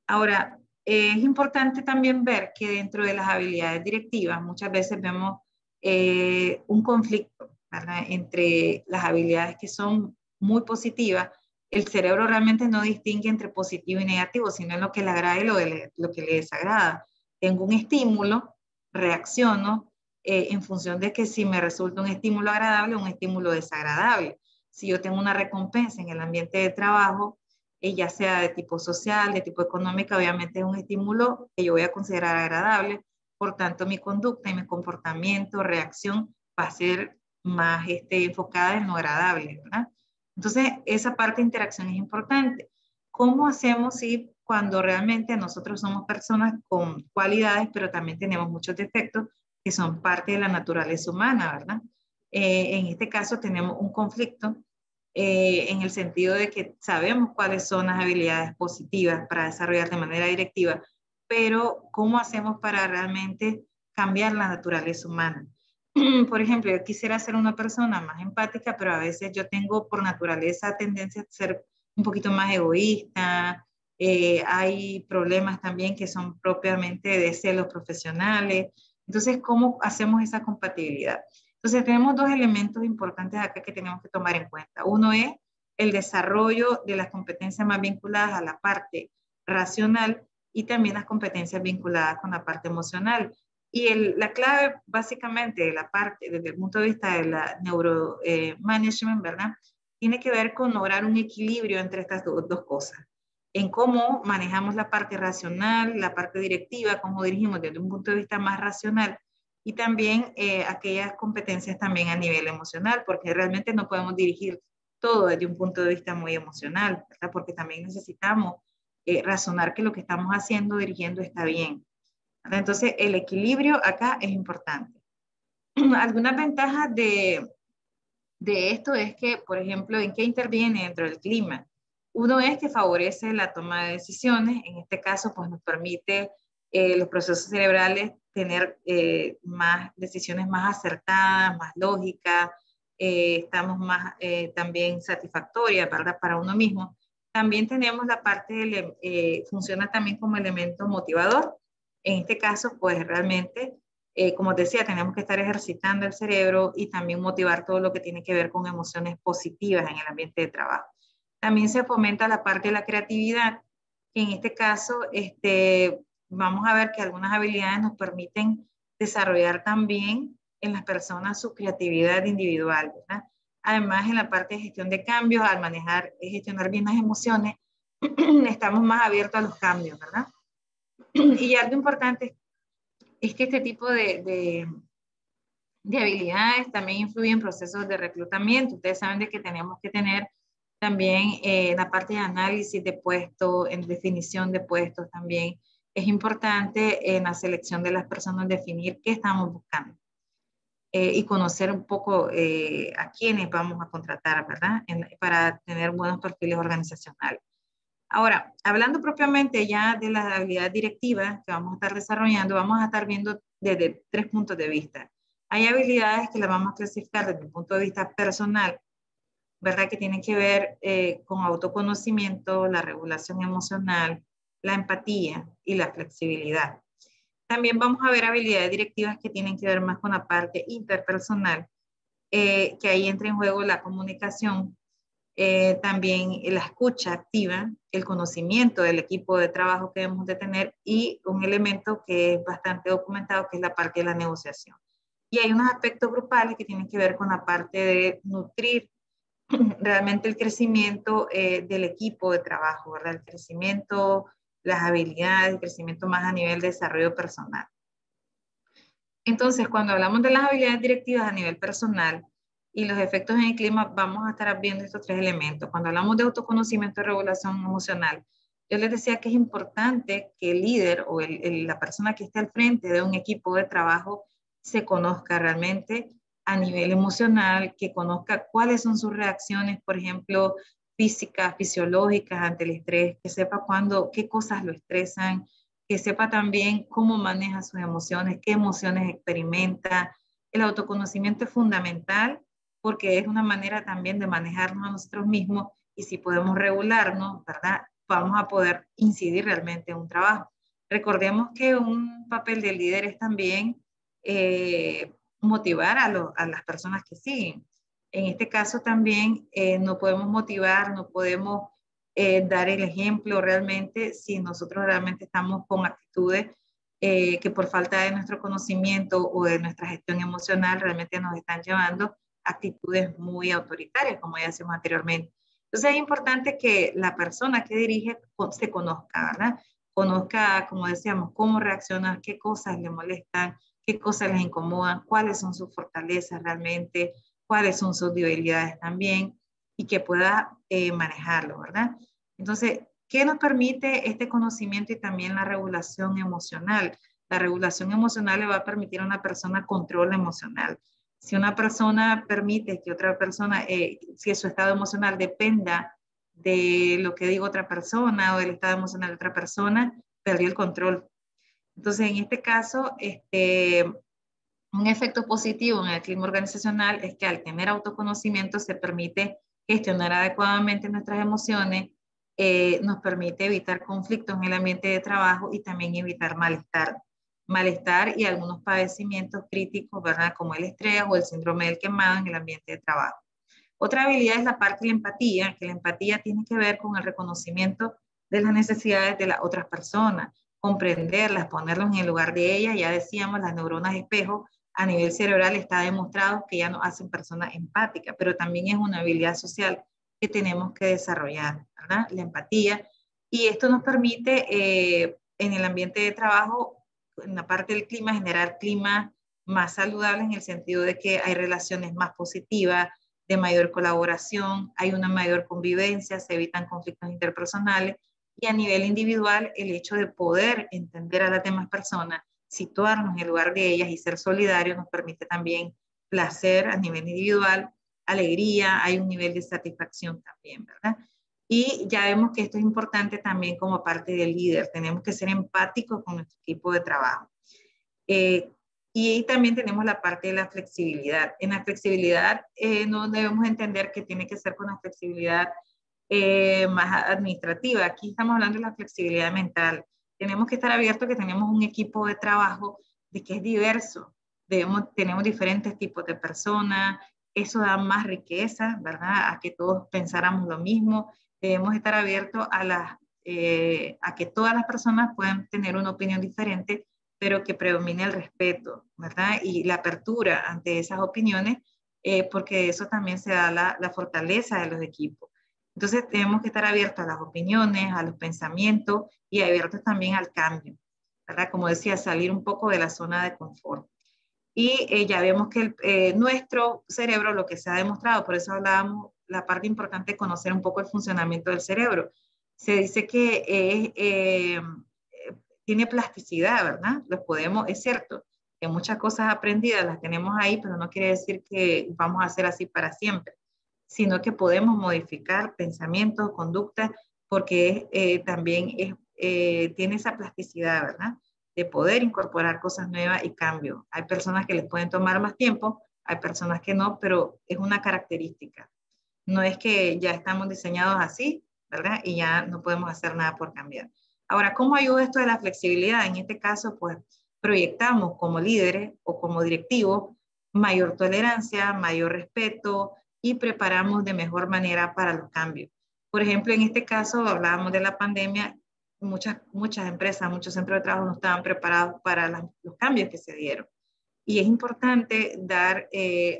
Ahora, es importante también ver que dentro de las habilidades directivas muchas veces vemos un conflicto, ¿verdad? Entre las habilidades que son muy positivas. El cerebro realmente no distingue entre positivo y negativo, sino en lo que le agrada y lo que le desagrada. Tengo un estímulo, reacciono en función de que si me resulta un estímulo agradable o un estímulo desagradable. Si yo tengo una recompensa en el ambiente de trabajo, ya sea de tipo social, de tipo económico, obviamente es un estímulo que yo voy a considerar agradable, por tanto mi conducta y mi comportamiento, reacción va a ser más enfocada en lo agradable, ¿verdad? Entonces, esa parte de interacción es importante. ¿Cómo hacemos si cuando realmente nosotros somos personas con cualidades, pero también tenemos muchos defectos que son parte de la naturaleza humana, ¿verdad? En este caso tenemos un conflicto en el sentido de que sabemos cuáles son las habilidades positivas para desarrollar de manera directiva, pero ¿cómo hacemos para realmente cambiar la naturaleza humana? Por ejemplo, yo quisiera ser una persona más empática, pero a veces yo tengo por naturaleza tendencia a ser un poquito más egoísta. Hay problemas también que son propiamente de celos profesionales. Entonces, ¿cómo hacemos esa compatibilidad? Entonces, tenemos dos elementos importantes acá que tenemos que tomar en cuenta. Uno es el desarrollo de las competencias más vinculadas a la parte racional y también las competencias vinculadas con la parte emocional. Y la clave, básicamente, de la parte, desde el punto de vista de la neuromanagement, ¿verdad? Tiene que ver con lograr un equilibrio entre estas dos cosas. En cómo manejamos la parte racional, la parte directiva, cómo dirigimos desde un punto de vista más racional y también aquellas competencias también a nivel emocional, porque realmente no podemos dirigir todo desde un punto de vista muy emocional, ¿verdad? Porque también necesitamos razonar que lo que estamos haciendo, dirigiendo, está bien. ¿Verdad? Entonces, el equilibrio acá es importante. Algunas ventajas de esto es que, por ejemplo, ¿en qué interviene dentro del clima? Uno es que favorece la toma de decisiones, en este caso, pues nos permite los procesos cerebrales tener más decisiones más acertadas, más lógicas, estamos más también satisfactorias, ¿verdad? Para uno mismo. También tenemos la parte, funciona también como elemento motivador. En este caso, pues realmente como te decía, tenemos que estar ejercitando el cerebro y también motivar todo lo que tiene que ver con emociones positivas en el ambiente de trabajo. También se fomenta la parte de la creatividad, que en este caso vamos a ver que algunas habilidades nos permiten desarrollar también en las personas su creatividad individual, ¿verdad? Además, en la parte de gestión de cambios, al gestionar bien las emociones, estamos más abiertos a los cambios, ¿verdad? Y algo importante es que este tipo de habilidades también influyen en procesos de reclutamiento. Ustedes saben de que tenemos que tener también la parte de análisis de puestos, en definición de puestos también. Es importante en la selección de las personas definir qué estamos buscando. y conocer un poco a quiénes vamos a contratar, ¿verdad? Para tener buenos perfiles organizacionales. Ahora, hablando propiamente ya de las habilidades directivas que vamos a estar desarrollando, vamos a estar viendo desde 3 puntos de vista. Hay habilidades que las vamos a clasificar desde un punto de vista personal, ¿verdad? Que tienen que ver con autoconocimiento, la regulación emocional, la empatía y la flexibilidad. También vamos a ver habilidades directivas que tienen que ver más con la parte interpersonal, que ahí entra en juego la comunicación, también la escucha activa, el conocimiento del equipo de trabajo que debemos de tener y un elemento que es bastante documentado, que es la parte de la negociación. Y hay unos aspectos grupales que tienen que ver con la parte de nutrir realmente el crecimiento del equipo de trabajo, ¿verdad? El crecimiento, las habilidades, el crecimiento más a nivel de desarrollo personal. Entonces, cuando hablamos de las habilidades directivas a nivel personal y los efectos en el clima, vamos a estar viendo estos 3 elementos. Cuando hablamos de autoconocimiento y regulación emocional, yo les decía que es importante que el líder o la persona que esté al frente de un equipo de trabajo se conozca realmente a nivel emocional, que conozca cuáles son sus reacciones, por ejemplo, físicas, fisiológicas ante el estrés, que sepa qué cosas lo estresan, que sepa también cómo maneja sus emociones, qué emociones experimenta. El autoconocimiento es fundamental porque es una manera también de manejarnos a nosotros mismos y si podemos regularnos, ¿verdad? Vamos a poder incidir realmente en un trabajo. Recordemos que un papel del líder es también motivar a las personas que siguen. En este caso también no podemos motivar, no podemos dar el ejemplo realmente si nosotros realmente estamos con actitudes que por falta de nuestro conocimiento o de nuestra gestión emocional realmente nos están llevando a actitudes muy autoritarias, como ya decíamos anteriormente. Entonces es importante que la persona que dirige se conozca, ¿verdad? Conozca, como decíamos, cómo reacciona, qué cosas le molestan, qué cosas les incomodan, cuáles son sus fortalezas realmente, cuáles son sus debilidades también, y que pueda manejarlo, ¿verdad? Entonces, ¿qué nos permite este conocimiento y también la regulación emocional? La regulación emocional le va a permitir a una persona control emocional. Si una persona permite que otra persona, si su estado emocional dependa de lo que diga otra persona o del estado emocional de otra persona, perdió el control. Entonces, en este caso, un efecto positivo en el clima organizacional es que al tener autoconocimiento se permite gestionar adecuadamente nuestras emociones, nos permite evitar conflictos en el ambiente de trabajo y también evitar malestar y algunos padecimientos críticos, ¿verdad? Como el estrés o el síndrome del quemado en el ambiente de trabajo. Otra habilidad es la parte de la empatía, que la empatía tiene que ver con el reconocimiento de las necesidades de las otras personas, comprenderlas, ponerlos en el lugar de ellas. Ya decíamos, las neuronas espejo a nivel cerebral está demostrado que ya nos hacen personas empáticas, pero también es una habilidad social que tenemos que desarrollar, ¿verdad? La empatía. Y esto nos permite en el ambiente de trabajo, en la parte del clima, generar clima más saludable en el sentido de que hay relaciones más positivas, de mayor colaboración, hay una mayor convivencia, se evitan conflictos interpersonales y a nivel individual el hecho de poder entender a las demás personas, situarnos en el lugar de ellas y ser solidarios nos permite también placer a nivel individual, alegría, hay un nivel de satisfacción también, ¿verdad? Y ya vemos que esto es importante también como parte del líder, tenemos que ser empáticos con nuestro equipo de trabajo. Y también tenemos la parte de la flexibilidad. En la flexibilidad no debemos entender que tiene que ser con la flexibilidad más administrativa. Aquí estamos hablando de la flexibilidad mental. Tenemos que estar abiertos que tenemos un equipo de trabajo de que es diverso. Tenemos diferentes tipos de personas. Eso da más riqueza, ¿verdad? A que todos pensáramos lo mismo. Debemos estar abiertos a que todas las personas puedan tener una opinión diferente, pero que predomine el respeto, ¿verdad? Y la apertura ante esas opiniones, porque eso también se da la fortaleza de los equipos. Entonces tenemos que estar abiertos a las opiniones, a los pensamientos y abiertos también al cambio, ¿verdad? Como decía, salir un poco de la zona de confort. Y ya vemos que nuestro cerebro, lo que se ha demostrado, por eso hablábamos, la parte importante de conocer un poco el funcionamiento del cerebro. Se dice que tiene plasticidad, ¿verdad? Es cierto, que muchas cosas aprendidas las tenemos ahí, pero no quiere decir que vamos a hacer así para siempre, sino que podemos modificar pensamientos, conductas, porque también tiene esa plasticidad, ¿verdad? De poder incorporar cosas nuevas y cambios. Hay personas que les pueden tomar más tiempo, hay personas que no, pero es una característica. No es que ya estamos diseñados así, ¿verdad? Y ya no podemos hacer nada por cambiar. Ahora, ¿cómo ayuda esto de la flexibilidad? En este caso, pues proyectamos como líderes o como directivos mayor tolerancia, mayor respeto y preparamos de mejor manera para los cambios. Por ejemplo, en este caso, hablábamos de la pandemia, muchas empresas, muchos centros de trabajo no estaban preparados para los cambios que se dieron. Y es importante dar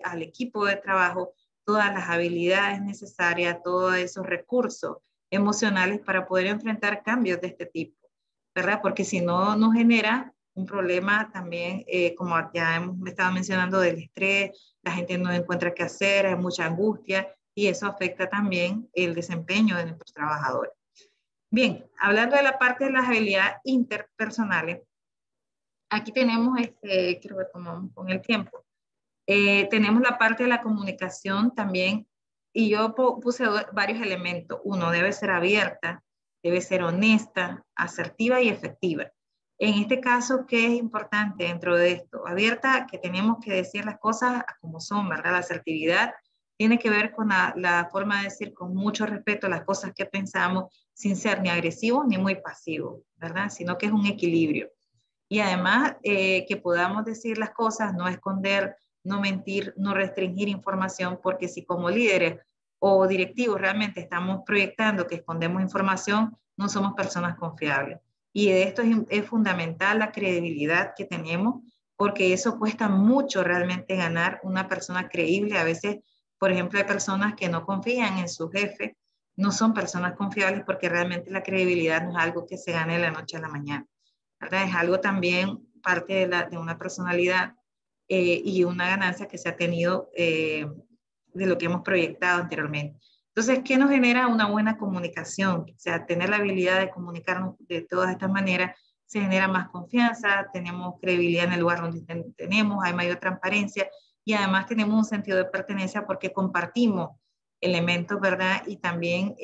al equipo de trabajo todas las habilidades necesarias, todos esos recursos emocionales para poder enfrentar cambios de este tipo, ¿verdad? Porque si no, nos genera un problema también, como ya hemos estado mencionando, del estrés, la gente no encuentra qué hacer, hay mucha angustia y eso afecta también el desempeño de nuestros trabajadores. Bien, hablando de la parte de las habilidades interpersonales, aquí tenemos, quiero ver cómo vamos con el tiempo, tenemos la parte de la comunicación también, y yo puse varios elementos. Uno, debe ser abierta, debe ser honesta, asertiva y efectiva. En este caso, ¿qué es importante dentro de esto? Abierta, que tenemos que decir las cosas como son, ¿verdad? La asertividad tiene que ver con la forma de decir con mucho respeto las cosas que pensamos, sin ser ni agresivo ni muy pasivo, ¿verdad? Sino que es un equilibrio. Y además que podamos decir las cosas, no esconder, no mentir, no restringir información, porque si como líderes o directivos realmente estamos proyectando que escondemos información, no somos personas confiables. Y de esto es fundamental la credibilidad que tenemos, porque eso cuesta mucho realmente ganar una persona creíble. A veces, por ejemplo, hay personas que no confían en su jefe, no son personas confiables porque realmente la credibilidad no es algo que se gane de la noche a la mañana, ¿verdad? Es algo también parte de una personalidad y una ganancia que se ha tenido de lo que hemos proyectado anteriormente. Entonces, ¿qué nos genera una buena comunicación? O sea, tener la habilidad de comunicarnos de todas estas maneras, se genera más confianza, tenemos credibilidad en el lugar donde tenemos, hay mayor transparencia y además tenemos un sentido de pertenencia porque compartimos elementos, ¿verdad? Y también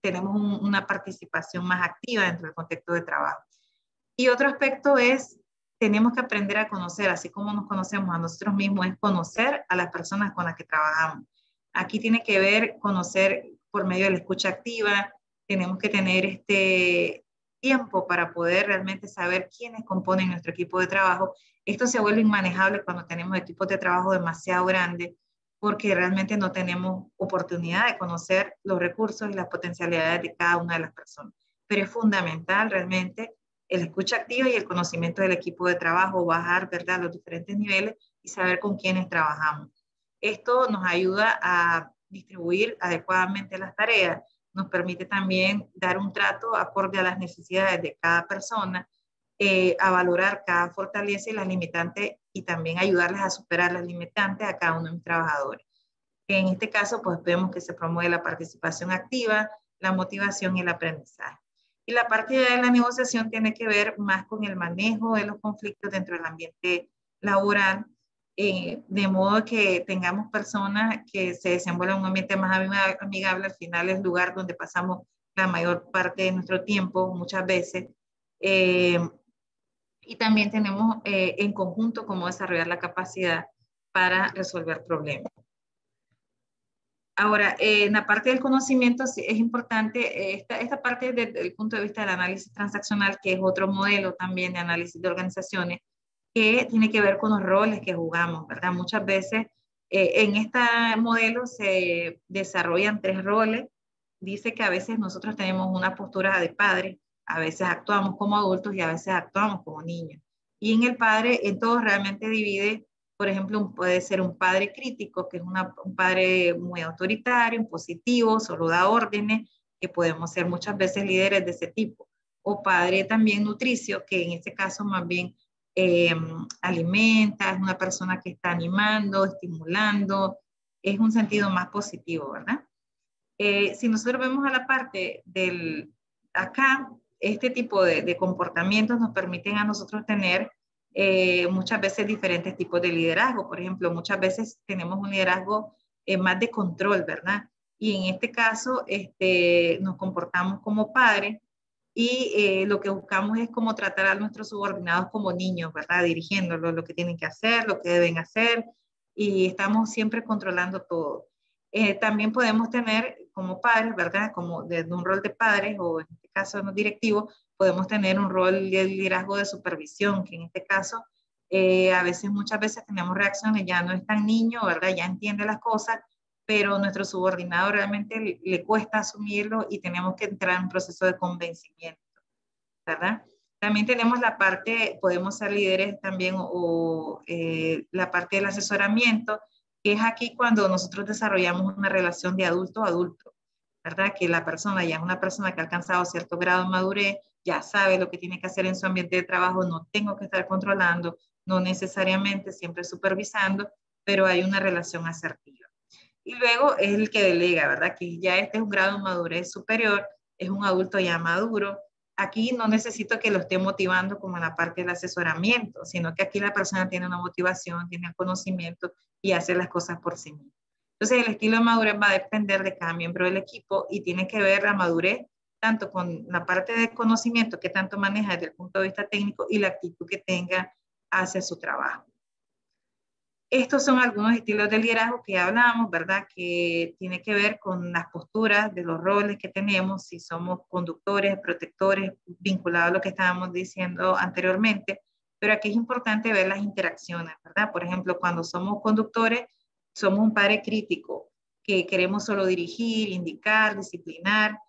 tenemos una participación más activa dentro del contexto de trabajo. Y otro aspecto es, tenemos que aprender a conocer, así como nos conocemos a nosotros mismos, es conocer a las personas con las que trabajamos. Aquí tiene que ver conocer por medio de la escucha activa, tenemos que tener este tiempo para poder realmente saber quiénes componen nuestro equipo de trabajo. Esto se vuelve inmanejable cuando tenemos equipos de trabajo demasiado grandes, porque realmente no tenemos oportunidad de conocer los recursos y las potencialidades de cada una de las personas. Pero es fundamental realmente el escucha activa y el conocimiento del equipo de trabajo, bajar, ¿verdad?, los diferentes niveles y saber con quiénes trabajamos. Esto nos ayuda a distribuir adecuadamente las tareas, nos permite también dar un trato acorde a las necesidades de cada persona, a valorar cada fortaleza y las limitantes y también ayudarles a superar las limitantes a cada uno de los trabajadores. En este caso, pues vemos que se promueve la participación activa, la motivación y el aprendizaje. Y la parte de la negociación tiene que ver más con el manejo de los conflictos dentro del ambiente laboral, de modo que tengamos personas que se desenvuelvan en un ambiente más amigable. Al final es el lugar donde pasamos la mayor parte de nuestro tiempo, muchas veces. Y también tenemos en conjunto cómo desarrollar la capacidad para resolver problemas. Ahora, en la parte del conocimiento sí es importante esta parte desde el punto de vista del análisis transaccional, que es otro modelo también de análisis de organizaciones, que tiene que ver con los roles que jugamos, ¿verdad? Muchas veces en este modelo se desarrollan 3 roles. Dice que a veces nosotros tenemos una postura de padre, a veces actuamos como adultos y a veces actuamos como niños. Y en el padre, en todo realmente divide. Por ejemplo, puede ser un padre crítico, que es un padre muy autoritario, impositivo, solo da órdenes, que podemos ser muchas veces líderes de ese tipo. O padre también nutricio, que en este caso más bien alimenta, es una persona que está animando, estimulando, es un sentido más positivo, ¿verdad? Si nosotros vemos a la parte del acá, este tipo de comportamientos nos permiten a nosotros tener muchas veces diferentes tipos de liderazgo. Por ejemplo, muchas veces tenemos un liderazgo más de control, ¿verdad? Y en este caso nos comportamos como padres y lo que buscamos es como tratar a nuestros subordinados como niños, ¿verdad? Dirigiéndolos, lo que tienen que hacer, lo que deben hacer, y estamos siempre controlando todo. También podemos tener como padres, ¿verdad? Como desde un rol de padres, o en este caso no directivo, podemos tener un rol de liderazgo de supervisión, que en este caso a veces, muchas veces tenemos reacciones, ya no es tan niño, ¿verdad? Ya entiende las cosas, pero nuestro subordinado realmente le cuesta asumirlo y tenemos que entrar en un proceso de convencimiento, ¿verdad? También tenemos la parte, podemos ser líderes también, o la parte del asesoramiento, que es aquí cuando nosotros desarrollamos una relación de adulto a adulto, ¿verdad? Que la persona ya es una persona que ha alcanzado cierto grado de madurez, ya sabe lo que tiene que hacer en su ambiente de trabajo, no tengo que estar controlando, no necesariamente siempre supervisando, pero hay una relación asertiva. Y luego es el que delega, ¿verdad? Que ya este es un grado de madurez superior, es un adulto ya maduro. Aquí no necesito que lo esté motivando como en la parte del asesoramiento, sino que aquí la persona tiene una motivación, tiene el conocimiento y hace las cosas por sí misma. Entonces el estilo de madurez va a depender de cada miembro del equipo y tiene que ver la madurez tanto con la parte de conocimiento que tanto maneja desde el punto de vista técnico y la actitud que tenga hacia su trabajo. Estos son algunos estilos de liderazgo que ya hablamos, ¿verdad? Que tiene que ver con las posturas de los roles que tenemos, si somos conductores, protectores, vinculados a lo que estábamos diciendo anteriormente. Pero aquí es importante ver las interacciones, ¿verdad? Por ejemplo, cuando somos conductores, somos un padre crítico, que queremos solo dirigir, indicar, disciplinar,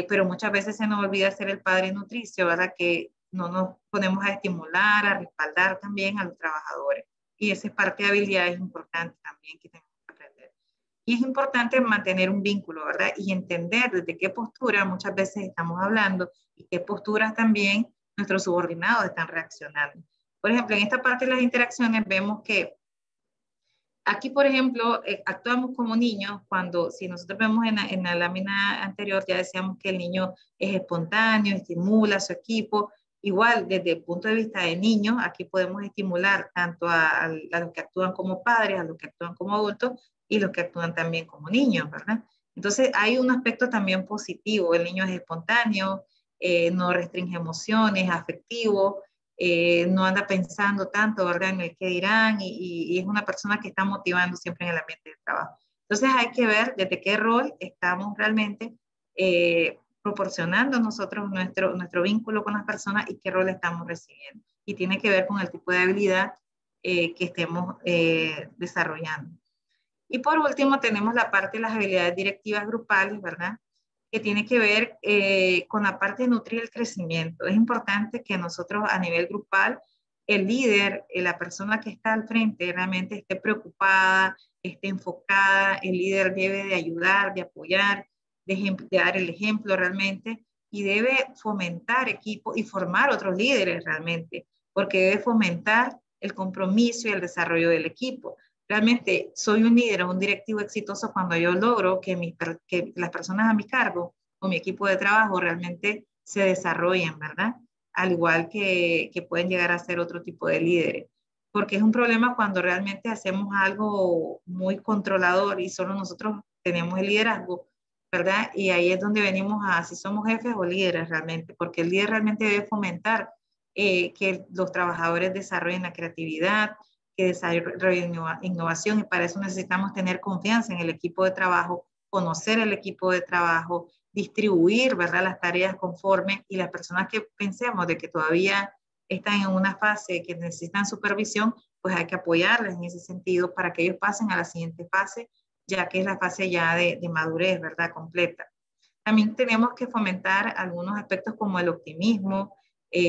pero muchas veces se nos olvida ser el padre nutricio, ¿verdad? Que no nos ponemos a estimular, a respaldar también a los trabajadores. Y esa parte de habilidades importante también que tenemos que aprender. Y es importante mantener un vínculo, ¿verdad? Y entender desde qué postura muchas veces estamos hablando y qué posturas también nuestros subordinados están reaccionando. Por ejemplo, en esta parte de las interacciones vemos que aquí, por ejemplo, actuamos como niños cuando, si nosotros vemos en la lámina anterior, ya decíamos que el niño es espontáneo, estimula a su equipo. Igual, desde el punto de vista de niños, aquí podemos estimular tanto a los que actúan como padres, a los que actúan como adultos y los que actúan también como niños, ¿verdad? Entonces, hay un aspecto también positivo. El niño es espontáneo, no restringe emociones, afectivo, no anda pensando tanto, ¿verdad?, en el qué dirán y es una persona que está motivando siempre en el ambiente de trabajo. Entonces, hay que ver desde qué rol estamos realmente proporcionando nosotros nuestro vínculo con las personas y qué rol estamos recibiendo. Y tiene que ver con el tipo de habilidad que estemos desarrollando. Y por último, tenemos la parte de las habilidades directivas grupales, ¿verdad? Que tiene que ver con la parte de nutrir el crecimiento. Es importante que nosotros a nivel grupal, el líder, la persona que está al frente realmente esté preocupada, esté enfocada, el líder debe de ayudar, de apoyar, de dar el ejemplo realmente y debe fomentar equipos y formar otros líderes realmente, porque debe fomentar el compromiso y el desarrollo del equipo. Realmente soy un líder o un directivo exitoso cuando yo logro que las personas a mi cargo o mi equipo de trabajo realmente se desarrollen, ¿verdad? Al igual que pueden llegar a ser otro tipo de líderes. Porque es un problema cuando realmente hacemos algo muy controlador y solo nosotros tenemos el liderazgo, ¿verdad? Y ahí es donde venimos a si somos jefes o líderes realmente, porque el líder realmente debe fomentar que los trabajadores desarrollen la creatividad, que desarrollen innovación y para eso necesitamos tener confianza en el equipo de trabajo, conocer el equipo de trabajo, distribuir, ¿verdad?, las tareas conforme y las personas que pensemos de que todavía están en una fase que necesitan supervisión, pues hay que apoyarles en ese sentido para que ellos pasen a la siguiente fase, ya que es la fase ya de madurez, ¿verdad?, completa. También tenemos que fomentar algunos aspectos como el optimismo,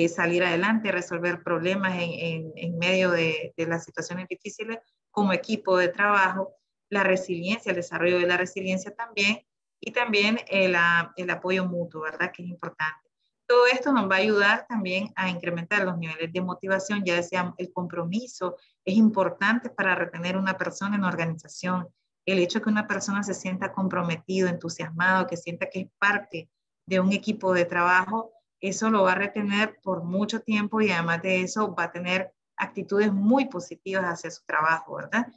salir adelante, resolver problemas en medio de las situaciones difíciles como equipo de trabajo, la resiliencia, el desarrollo de la resiliencia también, y también el apoyo mutuo, ¿verdad?, que es importante. Todo esto nos va a ayudar también a incrementar los niveles de motivación, ya decíamos, el compromiso es importante para retener una persona en la organización. El hecho de que una persona se sienta comprometido, entusiasmado, que sienta que es parte de un equipo de trabajo, eso lo va a retener por mucho tiempo y además de eso va a tener actitudes muy positivas hacia su trabajo, ¿verdad?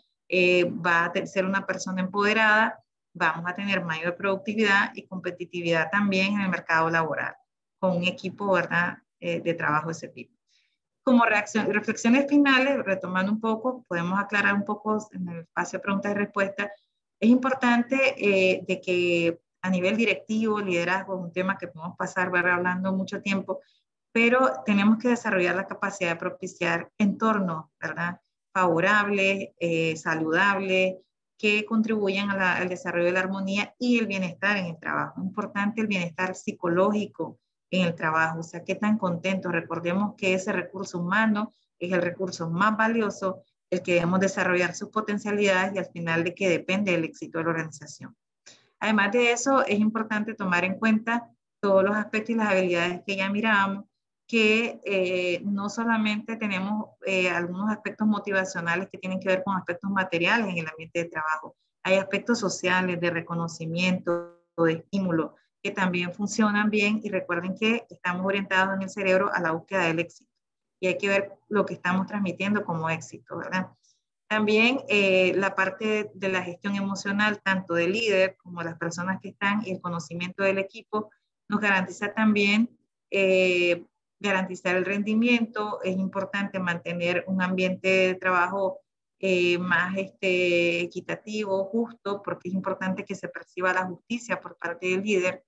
Va a ser una persona empoderada, vamos a tener mayor productividad y competitividad también en el mercado laboral, con un equipo, ¿verdad? De trabajo de ese tipo. Como reflexiones finales, retomando un poco, podemos aclarar un poco en el espacio de preguntas y respuestas. Es importante de que a nivel directivo, liderazgo, es un tema que podemos pasar, ¿verdad? Hablando mucho tiempo, pero tenemos que desarrollar la capacidad de propiciar entornos, ¿verdad? Favorables, saludables, que contribuyan al desarrollo de la armonía y el bienestar en el trabajo. Es importante el bienestar psicológico en el trabajo, o sea, qué tan contentos. Recordemos que ese recurso humano es el recurso más valioso, el que debemos desarrollar sus potencialidades y al final de que depende del éxito de la organización. Además de eso, es importante tomar en cuenta todos los aspectos y las habilidades que ya mirábamos, que no solamente tenemos algunos aspectos motivacionales que tienen que ver con aspectos materiales en el ambiente de trabajo, hay aspectos sociales, de reconocimiento, de estímulo, que también funcionan bien, y recuerden que estamos orientados en el cerebro a la búsqueda del éxito y hay que ver lo que estamos transmitiendo como éxito, ¿verdad? También la parte de la gestión emocional, tanto del líder como las personas que están y el conocimiento del equipo, nos garantiza también garantizar el rendimiento. Es importante mantener un ambiente de trabajo más equitativo, justo, porque es importante que se perciba la justicia por parte del líder.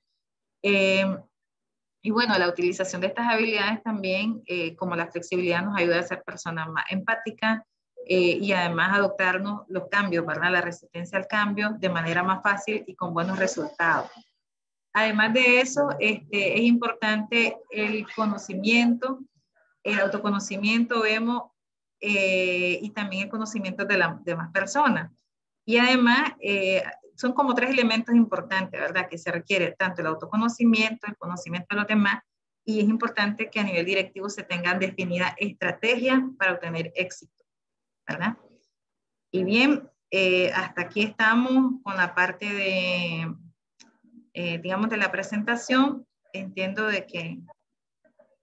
Y bueno, la utilización de estas habilidades también, como la flexibilidad, nos ayuda a ser personas más empáticas y además adoptarnos los cambios, ¿verdad? La resistencia al cambio de manera más fácil y con buenos resultados. Además de eso, es importante el conocimiento, el autoconocimiento, vemos, y también el conocimiento de las demás personas. Y además, son como tres elementos importantes, ¿verdad? Que se requiere tanto el autoconocimiento, el conocimiento de los demás, y es importante que a nivel directivo se tengan definidas estrategias para obtener éxito, ¿verdad? Y bien, hasta aquí estamos con la parte de, digamos, de la presentación. Entiendo de que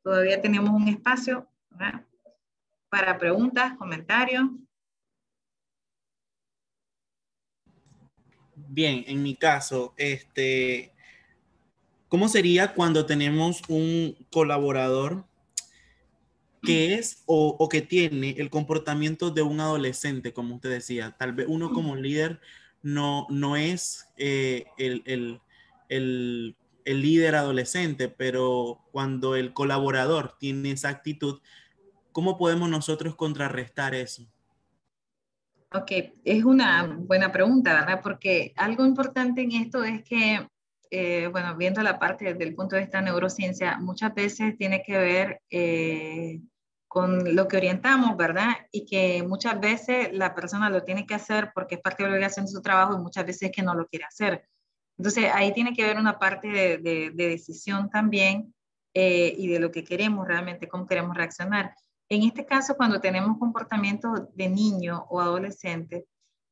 todavía tenemos un espacio, ¿verdad? Para preguntas, comentarios. Bien, en mi caso, ¿cómo sería cuando tenemos un colaborador que es o que tiene el comportamiento de un adolescente, como usted decía? Tal vez uno como líder no es el líder adolescente, pero cuando el colaborador tiene esa actitud, ¿cómo podemos nosotros contrarrestar eso? Ok, es una buena pregunta, ¿verdad? Porque algo importante en esto es que, bueno, viendo la parte desde el punto de vista de neurociencia, muchas veces tiene que ver con lo que orientamos, ¿verdad? Y que muchas veces la persona lo tiene que hacer porque es parte de la obligación de su trabajo y muchas veces que no lo quiere hacer. Entonces, ahí tiene que ver una parte de decisión también y de lo que queremos realmente, cómo queremos reaccionar. En este caso, cuando tenemos comportamientos de niño o adolescente,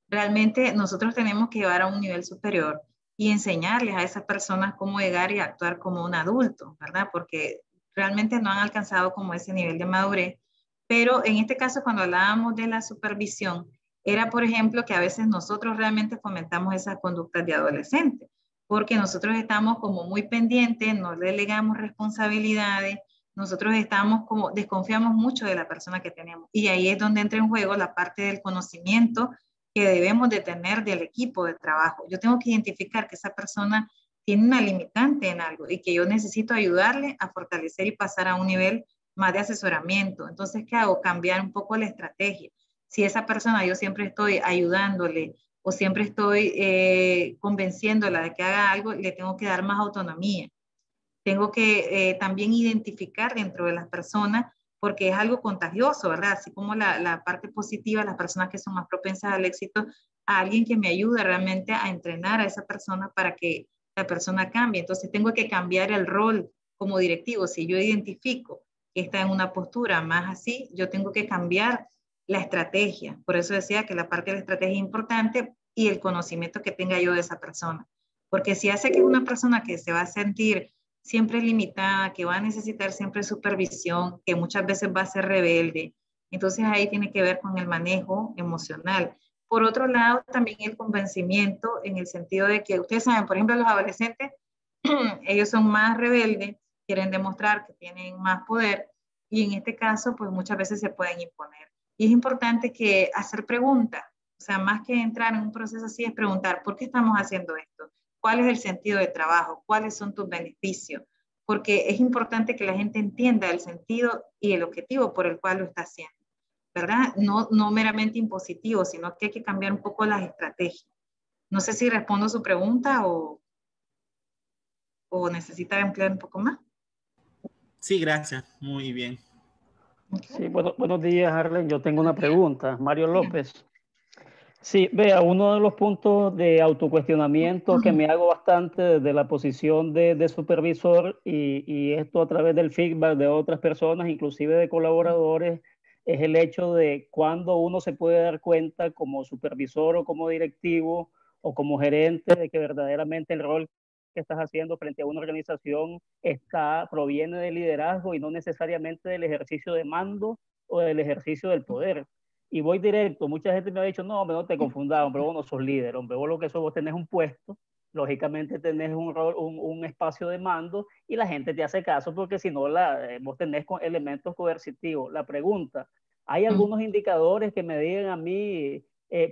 realmente nosotros tenemos que llevar a un nivel superior y enseñarles a esas personas cómo llegar y actuar como un adulto, ¿verdad? Porque realmente no han alcanzado como ese nivel de madurez. Pero en este caso, cuando hablábamos de la supervisión, era, por ejemplo, que a veces nosotros realmente fomentamos esas conductas de adolescentes, porque nosotros estamos como muy pendientes, no delegamos responsabilidades, nosotros estamos como, desconfiamos mucho de la persona que tenemos. Y ahí es donde entra en juego la parte del conocimiento que debemos de tener del equipo de trabajo. Yo tengo que identificar que esa persona tiene una limitante en algo y que yo necesito ayudarle a fortalecer y pasar a un nivel más de asesoramiento. Entonces, ¿qué hago? Cambiar un poco la estrategia. Si esa persona yo siempre estoy ayudándole o siempre estoy convenciéndola de que haga algo, le tengo que dar más autonomía. Tengo que también identificar dentro de las personas, porque es algo contagioso, ¿verdad? Así como la parte positiva, las personas que son más propensas al éxito, a alguien que me ayude realmente a entrenar a esa persona para que la persona cambie. Entonces tengo que cambiar el rol como directivo. Si yo identifico que está en una postura más así, yo tengo que cambiar la estrategia. Por eso decía que la parte de la estrategia es importante y el conocimiento que tenga yo de esa persona. Porque si hace que es una persona que se va a sentir siempre limitada, que va a necesitar siempre supervisión, que muchas veces va a ser rebelde, Entonces ahí tiene que ver con el manejo emocional. Por otro lado, también el convencimiento en el sentido de que ustedes saben, por ejemplo, los adolescentes, ellos son más rebeldes, quieren demostrar que tienen más poder y en este caso, pues muchas veces se pueden imponer. Y es importante que hacer preguntas, o sea, más que entrar en un proceso así, es preguntar, ¿por qué estamos haciendo esto? ¿Cuál es el sentido de trabajo? ¿Cuáles son tus beneficios? Porque es importante que la gente entienda el sentido y el objetivo por el cual lo está haciendo, ¿verdad? No meramente impositivo, sino que hay que cambiar un poco las estrategias. No sé si respondo su pregunta o necesita emplear un poco más. Sí, gracias. Muy bien. Okay. Sí, buenos días, Arlen. Yo tengo una pregunta. Mario Sí. López. Sí, vea, uno de los puntos de autocuestionamiento que me hago bastante desde la posición de supervisor y esto a través del feedback de otras personas, inclusive de colaboradores, es el hecho de cuando uno se puede dar cuenta como supervisor o como directivo o como gerente de que verdaderamente el rol que estás haciendo frente a una organización proviene del liderazgo y no necesariamente del ejercicio de mando o del ejercicio del poder. Y voy directo, mucha gente me ha dicho, no, no te confundas, hombre, vos no sos líder, hombre, vos lo que sos, vos tenés un puesto, lógicamente tenés un rol, un espacio de mando y la gente te hace caso porque si no, vos tenés elementos coercitivos. La pregunta, ¿hay algunos indicadores que me digan a mí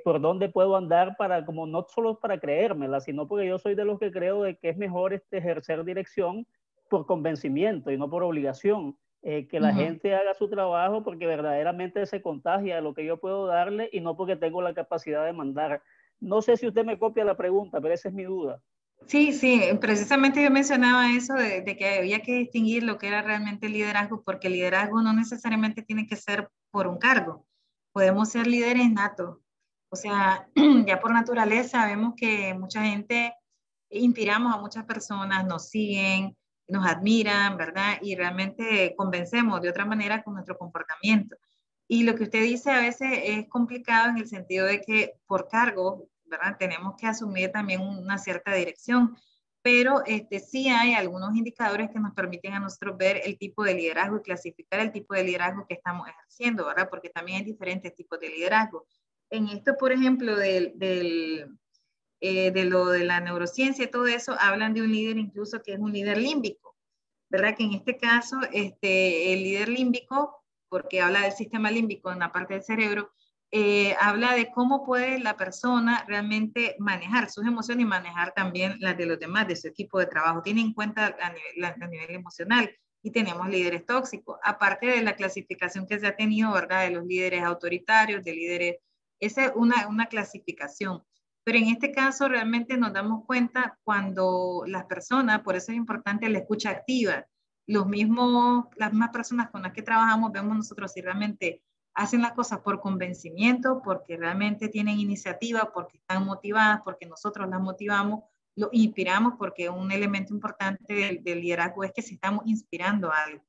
por dónde puedo andar para, como no solo para creérmela, sino porque yo soy de los que creo de que es mejor ejercer dirección por convencimiento y no por obligación? Que la gente haga su trabajo porque verdaderamente se contagia de lo que yo puedo darle y no porque tengo la capacidad de mandar. No sé si usted me copia la pregunta, pero esa es mi duda. Sí, sí, precisamente yo mencionaba eso de que había que distinguir lo que era realmente el liderazgo, porque el liderazgo no necesariamente tiene que ser por un cargo. Podemos ser líderes natos. O sea, ya por naturaleza vemos que mucha gente inspiramos a muchas personas, nos siguen, nos admiran, ¿verdad? Y realmente convencemos de otra manera con nuestro comportamiento. Y lo que usted dice a veces es complicado en el sentido de que por cargo, ¿verdad? Tenemos que asumir también una cierta dirección, pero sí hay algunos indicadores que nos permiten a nosotros ver el tipo de liderazgo y clasificar el tipo de liderazgo que estamos ejerciendo, ¿verdad? Porque también hay diferentes tipos de liderazgo. En esto, por ejemplo, de lo de la neurociencia y todo eso, hablan de un líder incluso que es un líder límbico, ¿verdad? Que en este caso, el líder límbico, porque habla del sistema límbico en la parte del cerebro, habla de cómo puede la persona realmente manejar sus emociones y manejar también las de los demás, de su equipo de trabajo. Tiene en cuenta a nivel emocional. Y tenemos líderes tóxicos, aparte de la clasificación que se ha tenido, ¿verdad? De los líderes autoritarios, de líderes, esa es una clasificación. Pero en este caso realmente nos damos cuenta cuando las personas, por eso es importante la escucha activa, las mismas personas con las que trabajamos, vemos nosotros si realmente hacen las cosas por convencimiento, porque realmente tienen iniciativa, porque están motivadas, porque nosotros las motivamos, lo inspiramos, porque un elemento importante del liderazgo es que si estamos inspirando a algo,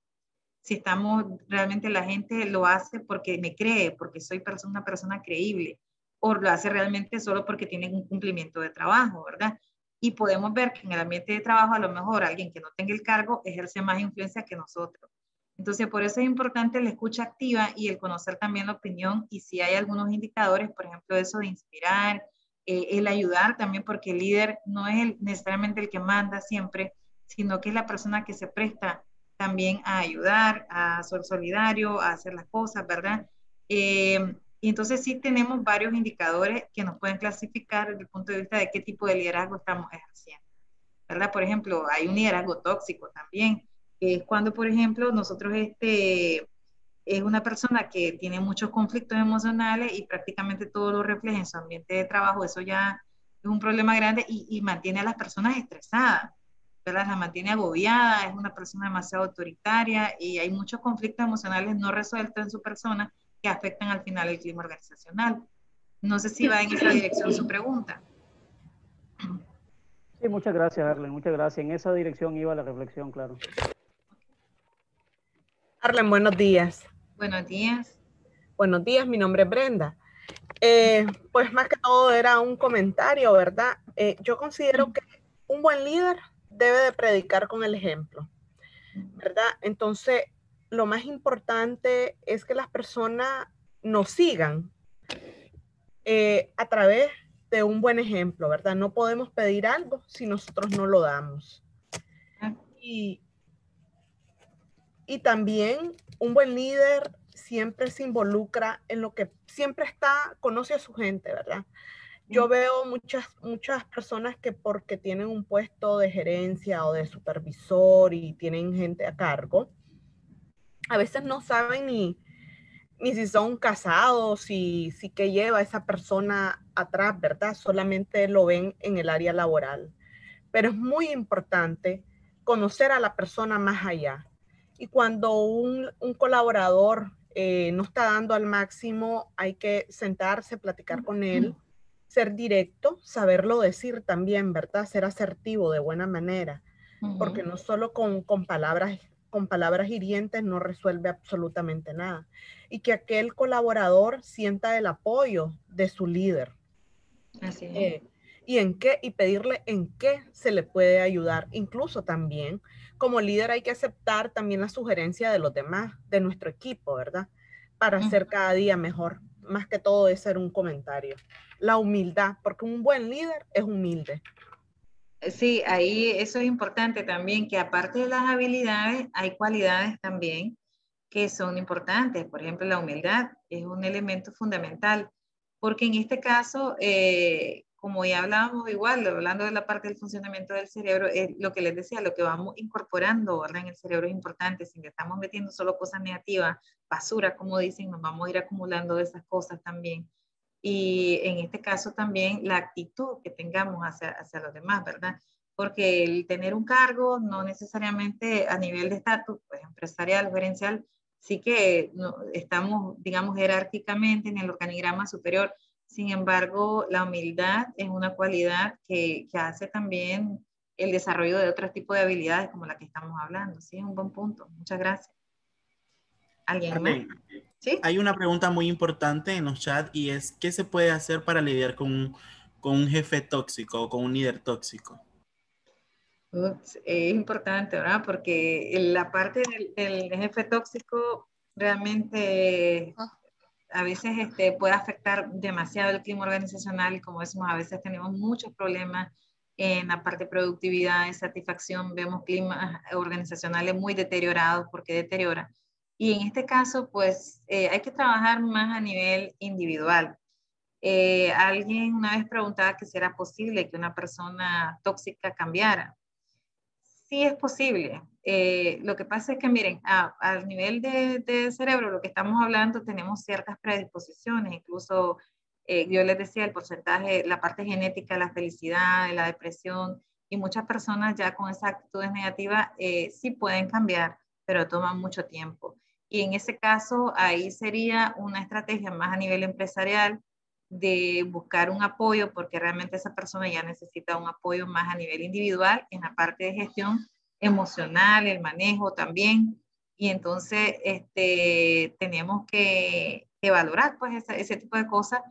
si estamos, realmente la gente lo hace porque me cree, porque soy una persona creíble, o lo hace realmente solo porque tienen un cumplimiento de trabajo, ¿verdad? Y podemos ver que en el ambiente de trabajo a lo mejor alguien que no tenga el cargo ejerce más influencia que nosotros. Entonces, por eso es importante la escucha activa y el conocer también la opinión y si hay algunos indicadores, por ejemplo, eso de inspirar, el ayudar también, porque el líder no es necesariamente el que manda siempre, sino que es la persona que se presta también a ayudar, a ser solidario, a hacer las cosas, ¿verdad? Y entonces sí tenemos varios indicadores que nos pueden clasificar desde el punto de vista de qué tipo de liderazgo estamos ejerciendo, ¿verdad? Por ejemplo, hay un liderazgo tóxico también, que es cuando, por ejemplo, nosotros es una persona que tiene muchos conflictos emocionales y prácticamente todo lo refleja en su ambiente de trabajo, eso ya es un problema grande y mantiene a las personas estresadas, ¿verdad? Las mantiene agobiadas, es una persona demasiado autoritaria y hay muchos conflictos emocionales no resueltos en su persona que afectan al final el clima organizacional. No sé si va en esa dirección su pregunta. Sí, muchas gracias, Arlen, muchas gracias. En esa dirección iba la reflexión, claro. Arlen, buenos días. Buenos días. Buenos días, mi nombre es Brenda. Pues más que todo era un comentario, ¿verdad? Yo considero que un buen líder debe de predicar con el ejemplo, ¿verdad? Entonces, lo más importante es que las personas nos sigan a través de un buen ejemplo, ¿verdad? No podemos pedir algo si nosotros no lo damos. Y también un buen líder siempre se involucra en lo que siempre conoce a su gente, ¿verdad? Yo veo muchas personas que porque tienen un puesto de gerencia o de supervisor y tienen gente a cargo, a veces no saben ni si son casados, si qué lleva esa persona atrás, ¿verdad? Solamente lo ven en el área laboral. Pero es muy importante conocer a la persona más allá. Y cuando un colaborador no está dando al máximo, hay que sentarse, platicar con él, ser directo, saberlo decir también, ¿verdad? Ser asertivo de buena manera, porque no solo con palabras hirientes no resuelve absolutamente nada. Y que aquel colaborador sienta el apoyo de su líder. Así es. Y pedirle en qué se le puede ayudar. Incluso también, como líder hay que aceptar también la sugerencia de los demás, de nuestro equipo, ¿verdad? Para hacer cada día mejor. Más que todo es ser un comentario. La humildad, porque un buen líder es humilde. Sí, ahí eso es importante también, que aparte de las habilidades, hay cualidades también que son importantes. Por ejemplo, la humildad es un elemento fundamental, porque en este caso, como ya hablábamos igual, hablando de la parte del funcionamiento del cerebro, lo que les decía, lo que vamos incorporando, ¿verdad? En el cerebro es importante. Si le estamos metiendo solo cosas negativas, basura, como dicen, nos vamos a ir acumulando esas cosas también. Y en este caso también la actitud que tengamos hacia los demás, ¿verdad? Porque el tener un cargo no necesariamente a nivel de estatus, pues empresarial o gerencial, sí que no, estamos, digamos, jerárquicamente en el organigrama superior. Sin embargo, la humildad es una cualidad que hace también el desarrollo de otro tipo de habilidades como la que estamos hablando. Sí, es un buen punto. Muchas gracias. ¿Alguien más? ¿Sí? Hay una pregunta muy importante en los chats y es, ¿qué se puede hacer para lidiar con un jefe tóxico o con un líder tóxico? Es importante, ¿verdad? Porque la parte del jefe tóxico realmente a veces puede afectar demasiado el clima organizacional y como decimos, a veces tenemos muchos problemas en la parte de productividad, de satisfacción, vemos climas organizacionales muy deteriorados porque deteriora. Y en este caso, pues hay que trabajar más a nivel individual. Alguien una vez preguntaba que si era posible que una persona tóxica cambiara. Sí es posible. Lo que pasa es que, miren, al nivel de cerebro, lo que estamos hablando, tenemos ciertas predisposiciones, incluso yo les decía el porcentaje, la parte genética de la felicidad, de la depresión, y muchas personas ya con esas actitudes negativas sí pueden cambiar, pero toman mucho tiempo. Y en ese caso, ahí sería una estrategia más a nivel empresarial de buscar un apoyo, porque realmente esa persona ya necesita un apoyo más a nivel individual en la parte de gestión emocional, el manejo también. Y entonces tenemos que valorar pues ese tipo de cosas.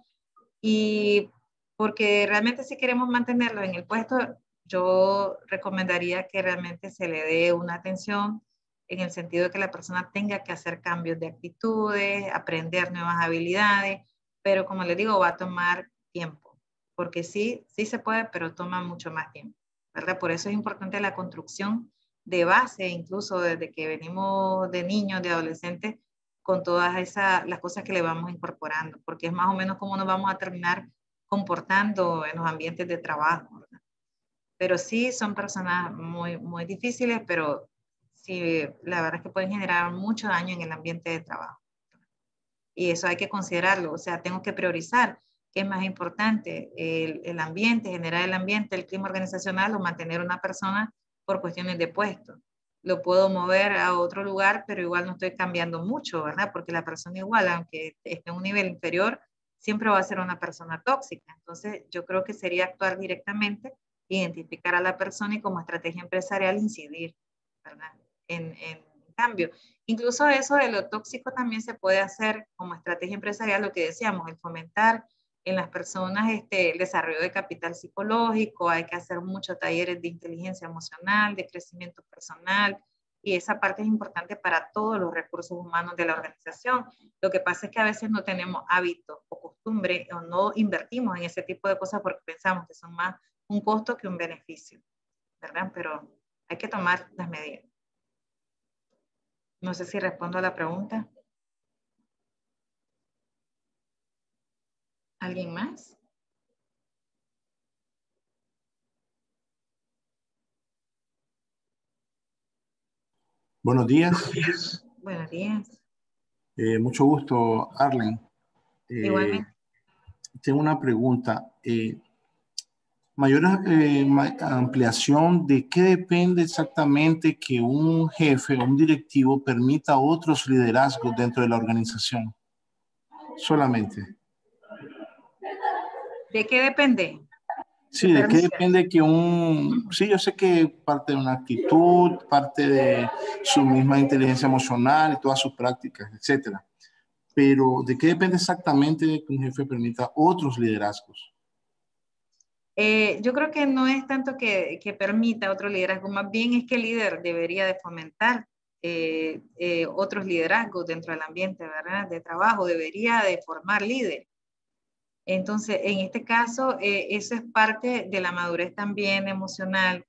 Y porque realmente si queremos mantenerlo en el puesto, yo recomendaría que realmente se le dé una atención en el sentido de que la persona tenga que hacer cambios de actitudes, aprender nuevas habilidades, pero como les digo, va a tomar tiempo, porque sí se puede, pero toma mucho más tiempo, ¿verdad? Por eso es importante la construcción de base, incluso desde que venimos de niños, de adolescentes, con todas las cosas que le vamos incorporando, porque es más o menos cómo nos vamos a terminar comportando en los ambientes de trabajo, ¿verdad? Pero sí son personas muy, muy difíciles, pero sí, la verdad es que pueden generar mucho daño en el ambiente de trabajo. Y eso hay que considerarlo, o sea, tengo que priorizar qué es más importante, el ambiente, generar el ambiente, el clima organizacional o mantener una persona por cuestiones de puesto. Lo puedo mover a otro lugar, pero igual no estoy cambiando mucho, ¿verdad? Porque la persona igual, aunque esté en un nivel inferior, siempre va a ser una persona tóxica. Entonces, yo creo que sería actuar directamente, identificar a la persona y como estrategia empresarial incidir, ¿verdad? En cambio. Incluso eso de lo tóxico también se puede hacer como estrategia empresarial, lo que decíamos, el fomentar en las personas el desarrollo de capital psicológico, hay que hacer muchos talleres de inteligencia emocional, de crecimiento personal, y esa parte es importante para todos los recursos humanos de la organización. Lo que pasa es que a veces no tenemos hábitos o costumbre o no invertimos en ese tipo de cosas porque pensamos que son más un costo que un beneficio, ¿verdad? Pero hay que tomar las medidas. No sé si respondo a la pregunta. ¿Alguien más? Buenos días. Buenos días. Mucho gusto, Arlen. Igualmente. Tengo una pregunta. Mayor ampliación de qué depende exactamente que un jefe o un directivo permita otros liderazgos dentro de la organización. Solamente. ¿De qué depende? Sí, ¿de qué depende que sí, yo sé que parte de una actitud, parte de su misma inteligencia emocional y todas sus prácticas, etcétera. Pero ¿de qué depende exactamente que un jefe permita otros liderazgos? Yo creo que no es tanto que permita otro liderazgo, más bien es que el líder debería de fomentar otros liderazgos dentro del ambiente, ¿verdad? De trabajo, debería de formar líderes. Entonces, en este caso, eso es parte de la madurez también emocional,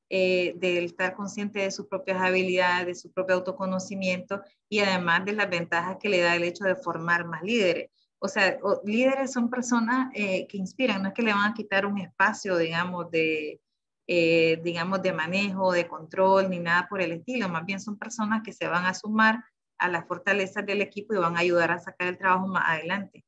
del estar consciente de sus propias habilidades, de su propio autoconocimiento y además de las ventajas que le da el hecho de formar más líderes. O sea, líderes son personas que inspiran, no es que le van a quitar un espacio, digamos, de manejo, de control, ni nada por el estilo, más bien son personas que se van a sumar a las fortalezas del equipo y van a ayudar a sacar el trabajo más adelante.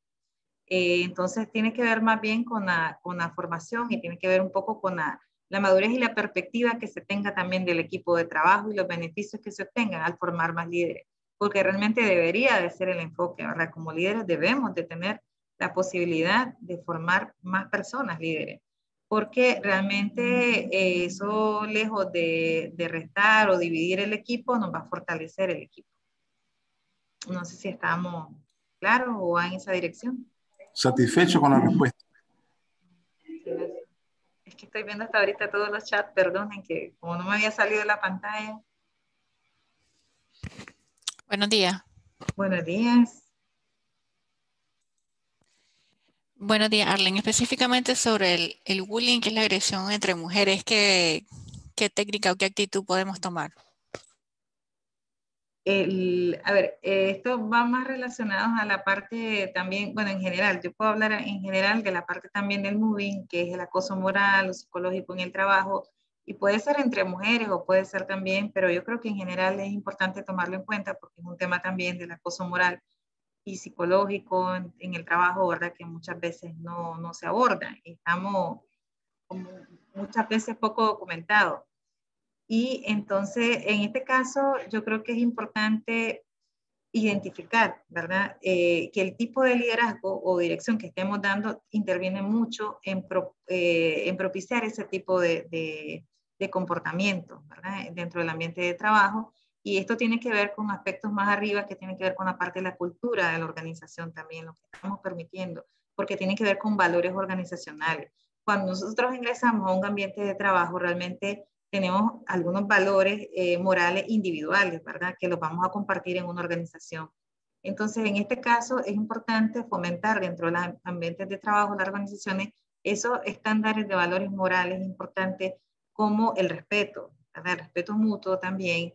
Entonces tiene que ver más bien con la formación y tiene que ver un poco con la madurez y la perspectiva que se tenga también del equipo de trabajo y los beneficios que se obtengan al formar más líderes, porque realmente debería de ser el enfoque, ¿verdad? Como líderes debemos de tener la posibilidad de formar más personas líderes, porque realmente eso lejos de restar o dividir el equipo nos va a fortalecer el equipo. No sé si estamos claros o va en esa dirección. Satisfecho con la respuesta. Es que estoy viendo hasta ahorita todos los chats, perdonen que como no me había salido de la pantalla. Buenos días. Buenos días. Buenos días, Arlen. Específicamente sobre el bullying, que es la agresión entre mujeres, ¿qué técnica o qué actitud podemos tomar? A ver, esto va más relacionado a la parte también, bueno, en general, yo puedo hablar en general de la parte también del moving, que es el acoso moral o psicológico en el trabajo, y puede ser entre mujeres o puede ser también, pero yo creo que en general es importante tomarlo en cuenta porque es un tema también del acoso moral y psicológico en el trabajo, ¿verdad? Que muchas veces no se aborda. Estamos como muchas veces poco documentados. Y entonces, en este caso, yo creo que es importante identificar, ¿verdad? Que el tipo de liderazgo o dirección que estemos dando interviene mucho en propiciar ese tipo de comportamiento, ¿verdad? Dentro del ambiente de trabajo. Y esto tiene que ver con aspectos más arriba que tienen que ver con la parte de la cultura de la organización también, lo que estamos permitiendo, porque tiene que ver con valores organizacionales. Cuando nosotros ingresamos a un ambiente de trabajo, realmente tenemos algunos valores morales individuales, ¿verdad? Que los vamos a compartir en una organización. Entonces, en este caso, es importante fomentar dentro de los ambientes de trabajo, las organizaciones, esos estándares de valores morales importantes como el respeto, ¿verdad? El respeto mutuo también,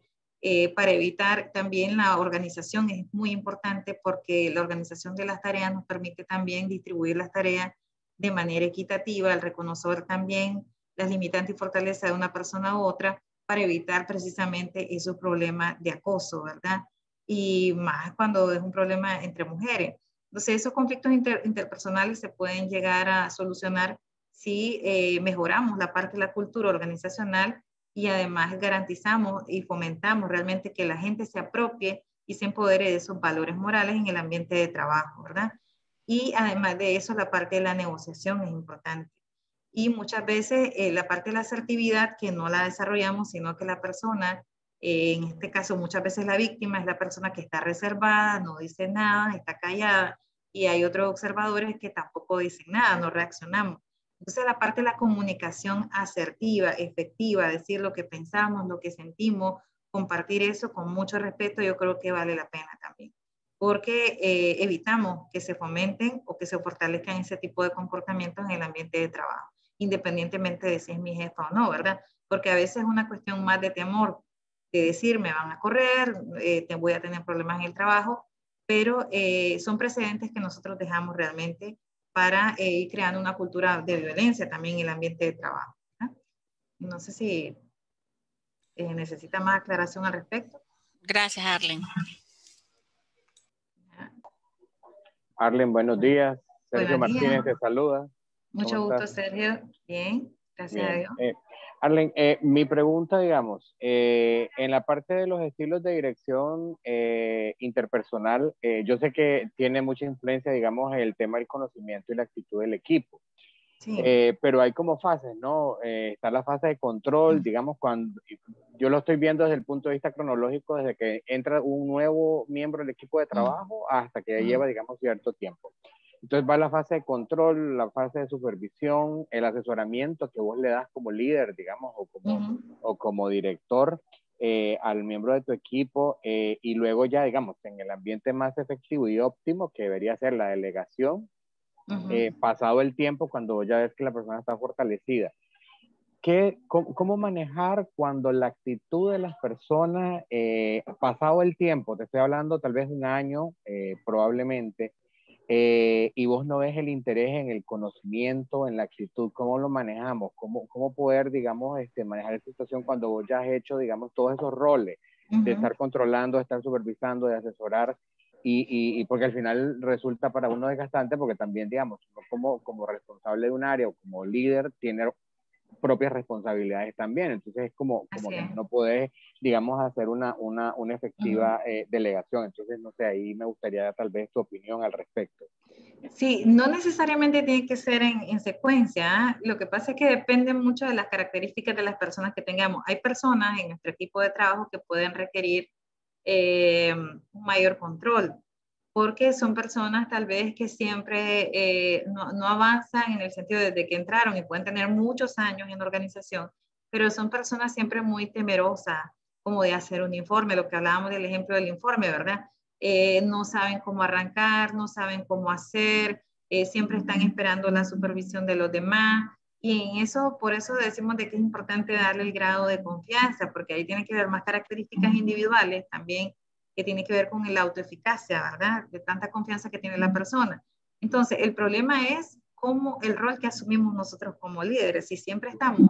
para evitar también la organización es muy importante porque la organización de las tareas nos permite también distribuir las tareas de manera equitativa, al reconocer también las limitantes y fortalezas de una persona u otra para evitar precisamente esos problemas de acoso, ¿verdad? Y más cuando es un problema entre mujeres. Entonces, esos conflictos interpersonales se pueden llegar a solucionar si mejoramos la parte de la cultura organizacional y además garantizamos y fomentamos realmente que la gente se apropie y se empodere de esos valores morales en el ambiente de trabajo, ¿verdad? Y además de eso, la parte de la negociación es importante. Y muchas veces la parte de la asertividad que no la desarrollamos, sino que la persona, en este caso muchas veces la víctima es la persona que está reservada, no dice nada, está callada, y hay otros observadores que tampoco dicen nada, no reaccionamos. Entonces la parte de la comunicación asertiva, efectiva, decir lo que pensamos, lo que sentimos, compartir eso con mucho respeto, yo creo que vale la pena también, porque evitamos que se fomenten o que se fortalezcan ese tipo de comportamientos en el ambiente de trabajo, independientemente de si es mi jefa o no, ¿verdad? Porque a veces es una cuestión más de temor, de decir, me van a correr, voy a tener problemas en el trabajo, pero son precedentes que nosotros dejamos realmente para ir creando una cultura de violencia también en el ambiente de trabajo, ¿verdad? No sé si necesita más aclaración al respecto. Gracias, Arlen. Arlen, buenos días. Sergio Buenos días. Martínez te saluda. Mucho gusto, Sergio. Bien, gracias a Dios. Arlen, mi pregunta, digamos, en la parte de los estilos de dirección interpersonal, yo sé que tiene mucha influencia, digamos, el tema del conocimiento y la actitud del equipo. Sí. Pero hay como fases, ¿no? Está la fase de control, digamos, cuando yo lo estoy viendo desde el punto de vista cronológico, desde que entra un nuevo miembro del equipo de trabajo hasta que ya lleva, digamos, cierto tiempo. Entonces va la fase de control, la fase de supervisión, el asesoramiento que vos le das como líder, digamos, o como director al miembro de tu equipo, y luego ya, digamos, en el ambiente más efectivo y óptimo, que debería ser la delegación, pasado el tiempo, cuando ya ves que la persona está fortalecida. ¿Cómo manejar cuando la actitud de las personas, pasado el tiempo, te estoy hablando tal vez un año, probablemente, y vos no ves el interés en el conocimiento, en la actitud? ¿Cómo lo manejamos? ¿Cómo poder, digamos, manejar esa situación cuando vos ya has hecho, digamos, todos esos roles de estar controlando, de estar supervisando, de asesorar? Y porque al final resulta para uno desgastante, porque también, digamos, como responsable de un área o como líder, tiene propias responsabilidades también. Entonces es como que no podés, digamos, hacer una efectiva delegación. Entonces, no sé, ahí me gustaría tal vez tu opinión al respecto. Sí, no necesariamente tiene que ser en secuencia, ¿eh? Lo que pasa es que depende mucho de las características de las personas que tengamos. Hay personas en nuestro equipo de trabajo que pueden requerir un mayor control, porque son personas tal vez que siempre no avanzan en el sentido de que entraron y pueden tener muchos años en la organización, pero son personas siempre muy temerosas, como de hacer un informe, lo que hablábamos del ejemplo del informe, ¿verdad? No saben cómo arrancar, no saben cómo hacer, siempre están esperando la supervisión de los demás. Y en eso, por eso decimos de que es importante darle el grado de confianza, porque ahí tiene que ver más características individuales también, que tiene que ver con la autoeficacia, ¿verdad? De tanta confianza que tiene la persona. Entonces, el problema es cómo el rol que asumimos nosotros como líderes. Si siempre estamos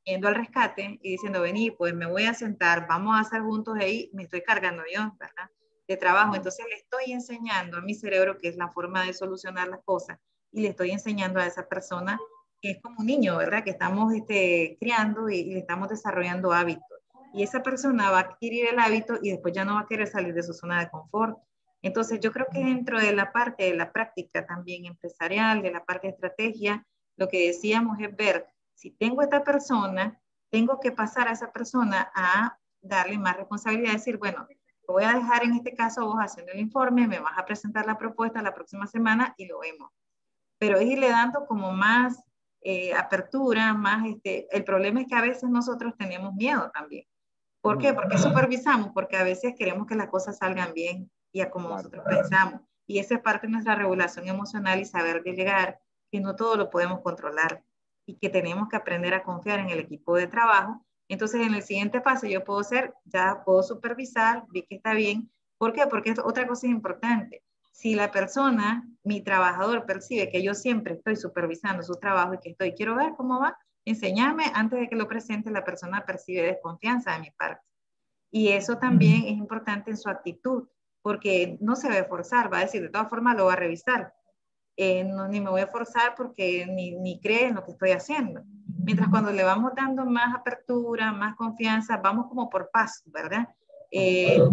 yendo al rescate y diciendo, vení, pues me voy a sentar, vamos a hacer juntos ahí, me estoy cargando yo, ¿verdad? De trabajo. Entonces le estoy enseñando a mi cerebro que es la forma de solucionar las cosas, y le estoy enseñando a esa persona que es como un niño, ¿verdad? Que estamos criando y le estamos desarrollando hábitos. Y esa persona va a adquirir el hábito y después ya no va a querer salir de su zona de confort. Entonces yo creo que dentro de la parte de la práctica también empresarial, de la parte de estrategia, lo que decíamos es ver, si tengo esta persona, tengo que pasar a esa persona a darle más responsabilidad, decir, bueno, voy a dejar en este caso vos haciendo el informe, me vas a presentar la propuesta la próxima semana y lo vemos. Pero es irle dando como más apertura, más el problema es que a veces nosotros tenemos miedo también. ¿Por qué? Porque supervisamos, porque a veces queremos que las cosas salgan bien y a como nosotros pensamos. Y esa es parte de nuestra regulación emocional y saber delegar, que no todo lo podemos controlar y que tenemos que aprender a confiar en el equipo de trabajo. Entonces, en el siguiente paso yo ya puedo supervisar, vi que está bien. ¿Por qué? Porque otra cosa es importante. Si la persona, mi trabajador, percibe que yo siempre estoy supervisando su trabajo y que quiero ver cómo va, enséñame, antes de que lo presente, la persona percibe desconfianza de mi parte. Y eso también es importante en su actitud, porque no se va a forzar, va a decir, de todas formas lo va a revisar. Ni me voy a forzar porque ni cree en lo que estoy haciendo. Mientras cuando le vamos dando más apertura, más confianza, vamos como por pasos, ¿verdad?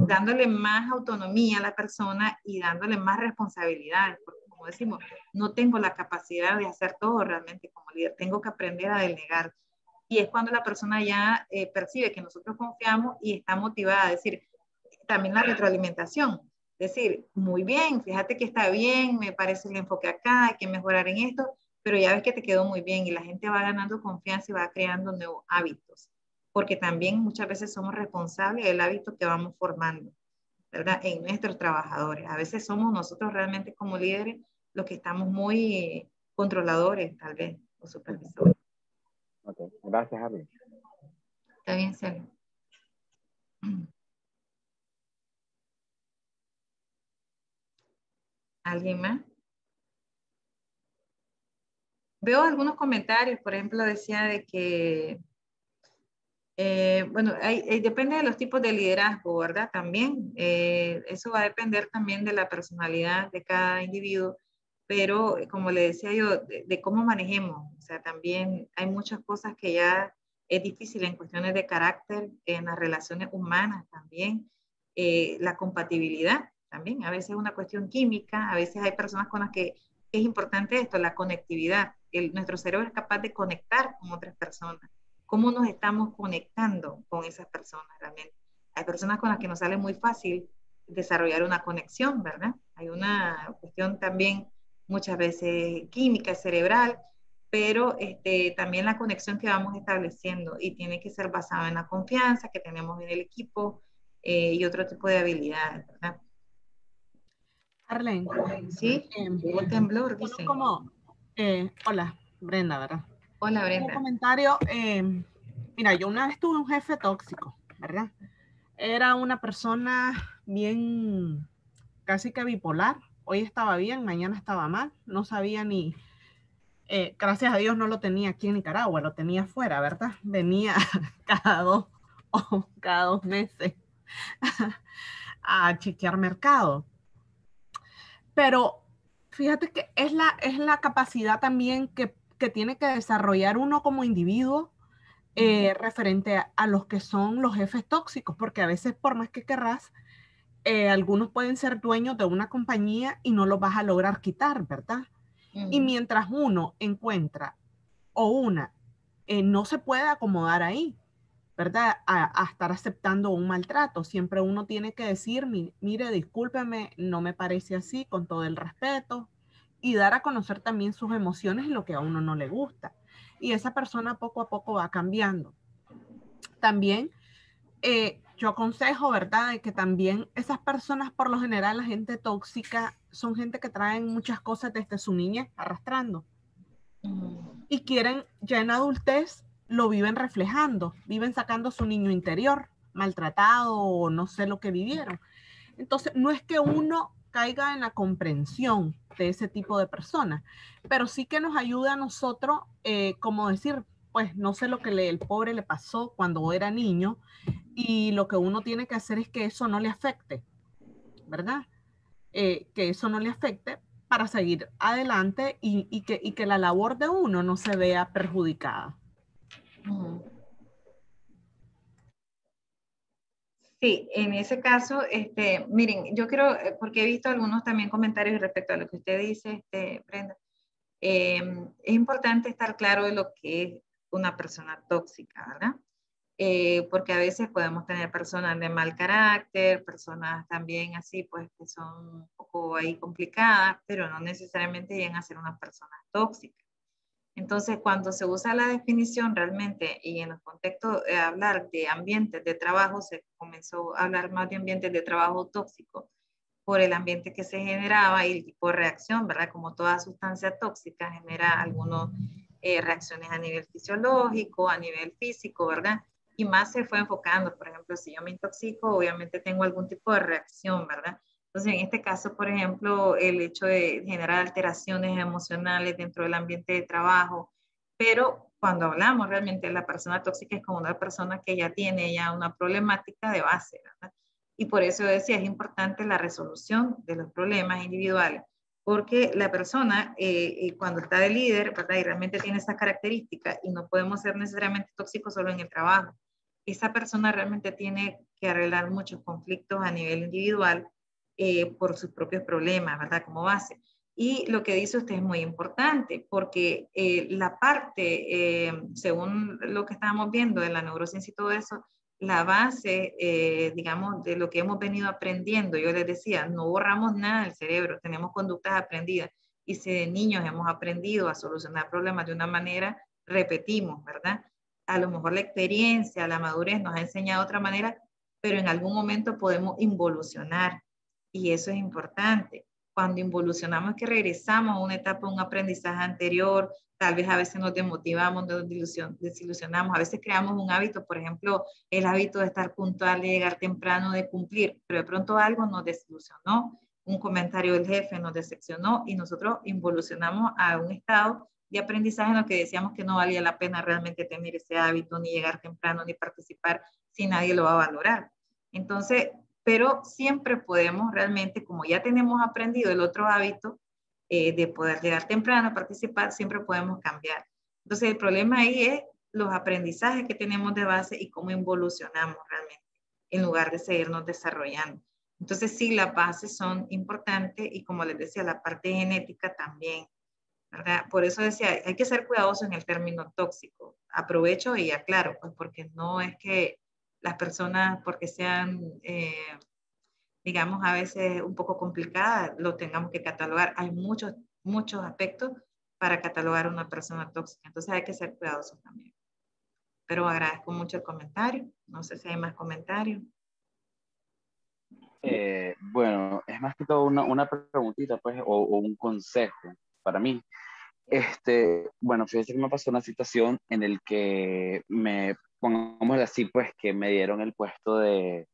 Dándole más autonomía a la persona y dándole más responsabilidades, porque como decimos, no tengo la capacidad de hacer todo realmente como líder, tengo que aprender a delegar. Y es cuando la persona ya percibe que nosotros confiamos y está motivada, a decir, también la retroalimentación, decir, muy bien, fíjate que está bien, me parece el enfoque acá, hay que mejorar en esto, pero ya ves que te quedó muy bien, y la gente va ganando confianza y va creando nuevos hábitos. porque también muchas veces somos responsables del hábito que vamos formando, ¿verdad? En nuestros trabajadores. A veces somos nosotros realmente como líderes los que estamos muy controladores, tal vez, o supervisores. Ok, gracias, Arlen. Está bien, Sergio. ¿Alguien más? Veo algunos comentarios, por ejemplo, decía de que, bueno, depende de los tipos de liderazgo, ¿verdad? También, eso va a depender también de la personalidad de cada individuo, pero como le decía yo, de cómo manejemos, o sea, también hay muchas cosas que ya es difícil en cuestiones de carácter, en las relaciones humanas también, la compatibilidad también, a veces es una cuestión química, a veces hay personas con las que es importante esto, la conectividad. Nuestro cerebro es capaz de conectar con otras personas. ¿Cómo nos estamos conectando con esas personas realmente? Hay personas con las que nos sale muy fácil desarrollar una conexión, ¿verdad? Hay una cuestión también muchas veces química, cerebral, pero también la conexión que vamos estableciendo y tiene que ser basada en la confianza que tenemos en el equipo y otro tipo de habilidades, ¿verdad? Arlen. Sí, hubo temblor, dicen. Hola, Brenda, ¿verdad? Hola, Brenda. Un comentario, mira, yo una vez tuve un jefe tóxico, ¿verdad? Era una persona bien, casi que bipolar. Hoy estaba bien, mañana estaba mal. No sabía ni, gracias a Dios no lo tenía aquí en Nicaragua, lo tenía afuera, ¿verdad? Venía cada dos meses a chequear mercado. Pero fíjate que es la capacidad también que tiene que desarrollar uno como individuo referente a los que son los jefes tóxicos, porque a veces por más que querrás, algunos pueden ser dueños de una compañía y no los vas a lograr quitar, ¿verdad? Y mientras uno encuentra o una no se puede acomodar ahí, ¿verdad? A estar aceptando un maltrato. Siempre uno tiene que decir, mire, discúlpeme, no me parece así, con todo el respeto, y dar a conocer también sus emociones y lo que a uno no le gusta. Y esa persona poco a poco va cambiando. También yo aconsejo, ¿verdad?, de que también esas personas, por lo general, la gente tóxica, son gente que traen muchas cosas desde su niñez arrastrando. Y quieren, ya en adultez, lo viven reflejando, viven sacando su niño interior, maltratado o no sé lo que vivieron. Entonces, no es que uno caiga en la comprensión de ese tipo de personas, pero sí que nos ayuda a nosotros, como decir, pues no sé lo que el pobre le pasó cuando era niño, y lo que uno tiene que hacer es que eso no le afecte, ¿verdad? Que eso no le afecte para seguir adelante y que la labor de uno no se vea perjudicada. Sí, en ese caso, miren, yo creo, porque he visto algunos también comentarios respecto a lo que usted dice, Brenda, es importante estar claro de lo que es una persona tóxica, ¿verdad? Porque a veces podemos tener personas de mal carácter, personas también así, pues que son un poco ahí complicadas, pero no necesariamente llegan a ser unas personas tóxicas. Entonces, cuando se usa la definición realmente y en los contextos de hablar de ambientes de trabajo, se comenzó a hablar más de ambientes de trabajo tóxico por el ambiente que se generaba y el tipo de reacción, ¿verdad? Como toda sustancia tóxica genera algunas reacciones a nivel fisiológico, a nivel físico, ¿verdad? Y más se fue enfocando, por ejemplo, si yo me intoxico, obviamente tengo algún tipo de reacción, ¿verdad? Entonces, en este caso, por ejemplo, el hecho de generar alteraciones emocionales dentro del ambiente de trabajo, pero cuando hablamos realmente de la persona tóxica es como una persona que ya tiene ya una problemática de base, ¿verdad? Y por eso decía, es importante la resolución de los problemas individuales, porque la persona cuando está de líder, ¿verdad? Y realmente tiene esa característica, y no podemos ser necesariamente tóxicos solo en el trabajo, esa persona realmente tiene que arreglar muchos conflictos a nivel individual, por sus propios problemas, ¿verdad? Como base. Y lo que dice usted es muy importante, porque la parte, según lo que estábamos viendo de la neurociencia y todo eso, la base, digamos, de lo que hemos venido aprendiendo, yo les decía, no borramos nada del cerebro, tenemos conductas aprendidas, y si de niños hemos aprendido a solucionar problemas de una manera, repetimos, ¿verdad? a lo mejor la experiencia, la madurez nos ha enseñado de otra manera, pero en algún momento podemos involucionar y eso es importante. Cuando involucionamos es que regresamos a una etapa, un aprendizaje anterior, tal vez a veces nos desmotivamos, nos desilusionamos, a veces creamos un hábito, por ejemplo, el hábito de estar puntual, de llegar temprano, de cumplir, pero de pronto algo nos desilusionó, un comentario del jefe nos decepcionó y nosotros involucionamos a un estado de aprendizaje en lo que decíamos que no valía la pena realmente tener ese hábito, ni llegar temprano, ni participar si nadie lo va a valorar. Entonces, pero siempre podemos realmente, como ya tenemos aprendido el otro hábito de poder llegar temprano, participar, siempre podemos cambiar. Entonces, el problema ahí es los aprendizajes que tenemos de base y cómo involucionamos realmente, en lugar de seguirnos desarrollando. Entonces, sí, las bases son importantes y como les decía, la parte genética también, ¿verdad? Por eso decía, hay que ser cuidadosos en el término tóxico. Aprovecho y aclaro, pues porque no es que las personas, porque sean, digamos, a veces un poco complicadas, lo tengamos que catalogar. Hay muchos aspectos para catalogar a una persona tóxica. Entonces hay que ser cuidadosos también. Pero agradezco mucho el comentario. No sé si hay más comentarios. Bueno, es más que todo una preguntita, pues, o un consejo para mí. Bueno, fíjese que me pasó una situación en el que pongámoslo así, pues, que me dieron el puesto de,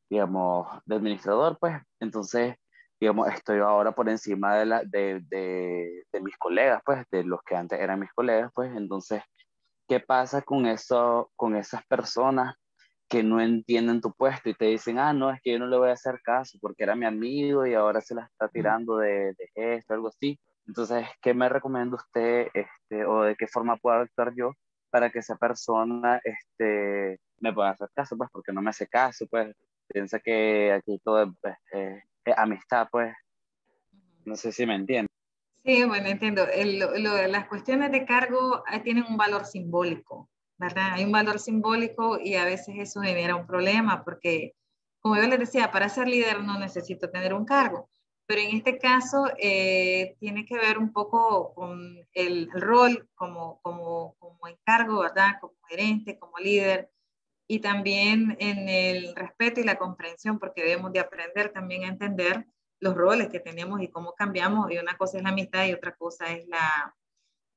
digamos, de administrador, pues, entonces, digamos, estoy ahora por encima de mis colegas, pues, de los que antes eran mis colegas, pues, entonces, ¿qué pasa con eso, con esas personas que no entienden tu puesto y te dicen, ah, no, es que yo no le voy a hacer caso porque era mi amigo y ahora se la está tirando de esto, algo así? Entonces, ¿qué me recomienda usted o de qué forma puedo actuar yo para que esa persona me pueda hacer caso? Pues porque no me hace caso, pues piensa que aquí todo es amistad, pues no sé si me entiende. Sí, bueno, entiendo. Las cuestiones de cargo tienen un valor simbólico, ¿verdad? Hay un valor simbólico y a veces eso genera un problema porque, como yo les decía, para ser líder no necesito tener un cargo, pero en este caso tiene que ver un poco con el rol como encargo, ¿verdad? Como gerente, como líder y también en el respeto y la comprensión porque debemos de aprender también a entender los roles que tenemos y cómo cambiamos, y una cosa es la amistad y otra cosa es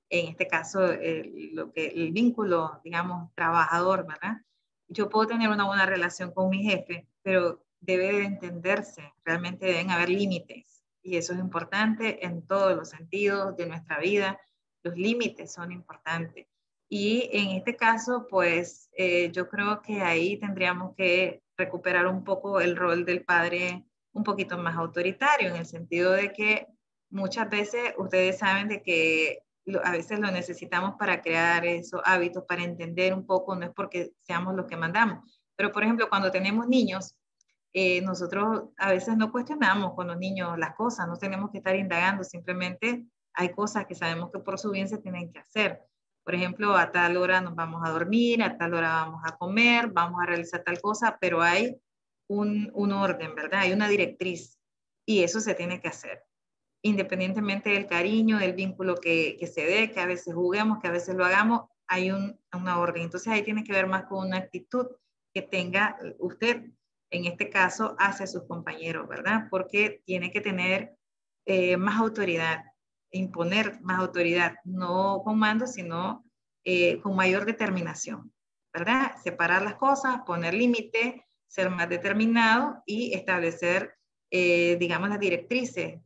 en este caso, el vínculo, digamos, trabajador, ¿verdad? Yo puedo tener una buena relación con mi jefe, pero debe de entenderse, realmente deben haber límites, y eso es importante en todos los sentidos de nuestra vida, los límites son importantes. Y en este caso, pues yo creo que ahí tendríamos que recuperar un poco el rol del padre un poquito más autoritario, en el sentido de que muchas veces ustedes saben de que a veces lo necesitamos para crear esos hábitos, para entender un poco, no es porque seamos los que mandamos. Pero, por ejemplo, cuando tenemos niños, nosotros a veces no cuestionamos con los niños las cosas, no tenemos que estar indagando, simplemente hay cosas que sabemos que por su bien se tienen que hacer. Por ejemplo, a tal hora nos vamos a dormir, a tal hora vamos a comer, vamos a realizar tal cosa, pero hay un orden, ¿verdad? Hay una directriz y eso se tiene que hacer, independientemente del cariño, del vínculo que se dé, que a veces juguemos, que a veces lo hagamos, hay una orden. Entonces ahí tiene que ver más con una actitud que tenga usted, en este caso, hacia sus compañeros, ¿verdad? Porque tiene que tener más autoridad, imponer más autoridad, no con mando, sino con mayor determinación, ¿verdad? Separar las cosas, poner límite, ser más determinado y establecer, digamos, las directrices.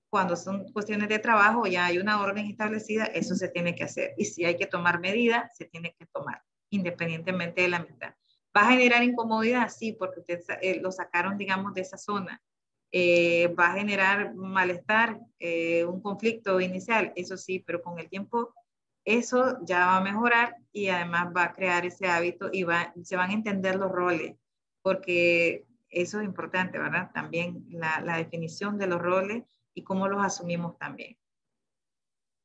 Cuando son cuestiones de trabajo, ya hay una orden establecida, eso se tiene que hacer. Y si hay que tomar medidas, se tiene que tomar, independientemente de la mitad. ¿Va a generar incomodidad? Sí, porque usted lo sacaron, digamos, de esa zona. ¿Va a generar malestar, un conflicto inicial? Eso sí, pero con el tiempo eso ya va a mejorar y además va a crear ese hábito y se van a entender los roles, porque eso es importante, ¿verdad? También la definición de los roles y cómo los asumimos también.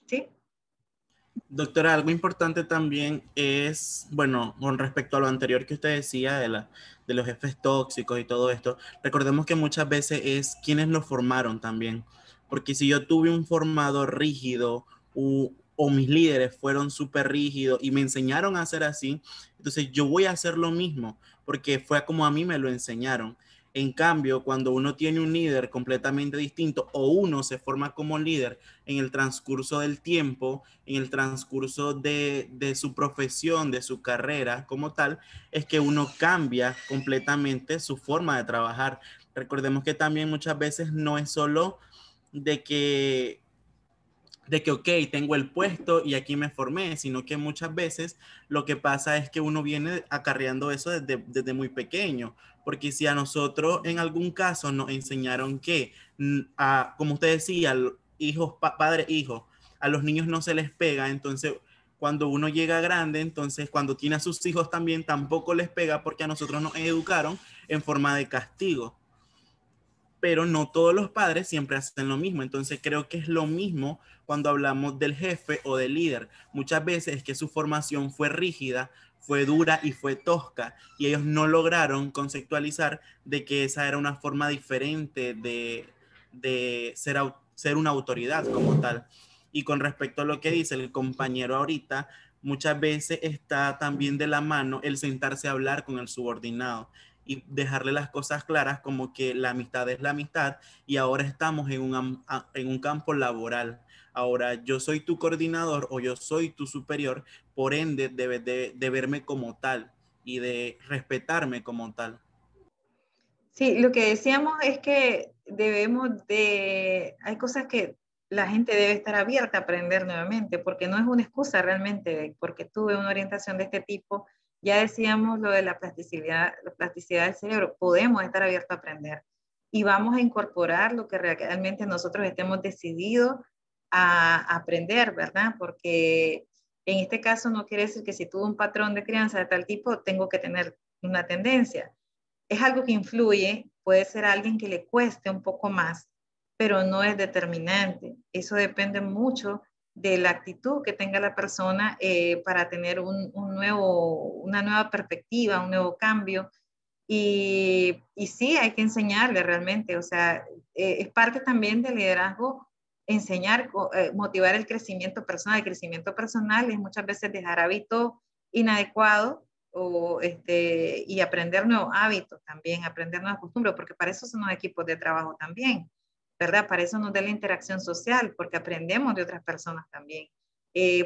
¿Sí? Doctora, algo importante también es, bueno, con respecto a lo anterior que usted decía de los jefes tóxicos y todo esto, recordemos que muchas veces es quienes lo formaron también, porque si yo tuve un formador rígido, o mis líderes fueron súper rígidos y me enseñaron a hacer así, entonces yo voy a hacer lo mismo, porque fue como a mí me lo enseñaron. En cambio, cuando uno tiene un líder completamente distinto o uno se forma como líder en el transcurso del tiempo, en el transcurso de su profesión, de su carrera como tal, es que uno cambia completamente su forma de trabajar. Recordemos que también muchas veces no es solo de que ok, tengo el puesto y aquí me formé, sino que muchas veces lo que pasa es que uno viene acarreando eso desde muy pequeño, porque si a nosotros en algún caso nos enseñaron que, como usted decía, hijos, padre, hijo, a los niños no se les pega, entonces cuando uno llega grande, entonces cuando tiene a sus hijos también tampoco les pega porque a nosotros nos educaron en forma de castigo. Pero no todos los padres siempre hacen lo mismo. Entonces creo que es lo mismo cuando hablamos del jefe o del líder. Muchas veces es que su formación fue rígida, fue dura y fue tosca, y ellos no lograron conceptualizar de que esa era una forma diferente de ser una autoridad como tal. Y con respecto a lo que dice el compañero ahorita, muchas veces está también de la mano el sentarse a hablar con el subordinado y dejarle las cosas claras, como que la amistad es la amistad y ahora estamos en un campo laboral. Ahora yo soy tu coordinador o yo soy tu superior, por ende debes de verme como tal y de respetarme como tal. Sí, lo que decíamos es que hay cosas que la gente debe estar abierta a aprender nuevamente, porque no es una excusa realmente, porque tuve una orientación de este tipo. Ya decíamos lo de la plasticidad del cerebro, podemos estar abiertos a aprender y vamos a incorporar lo que realmente nosotros estemos decididos a aprender, ¿verdad? Porque en este caso no quiere decir que si tuve un patrón de crianza de tal tipo, tengo que tener una tendencia. Es algo que influye, puede ser alguien que le cueste un poco más, pero no es determinante. Eso depende mucho de la actitud que tenga la persona para tener una nueva perspectiva, un nuevo cambio. Y sí, hay que enseñarle realmente, o sea, es parte también del liderazgo enseñar, motivar el crecimiento personal. El crecimiento personal es muchas veces dejar hábitos inadecuados y aprender nuevos hábitos también, aprender nuevas costumbres, porque para eso son los equipos de trabajo también, ¿verdad? Para eso nos da la interacción social, porque aprendemos de otras personas también.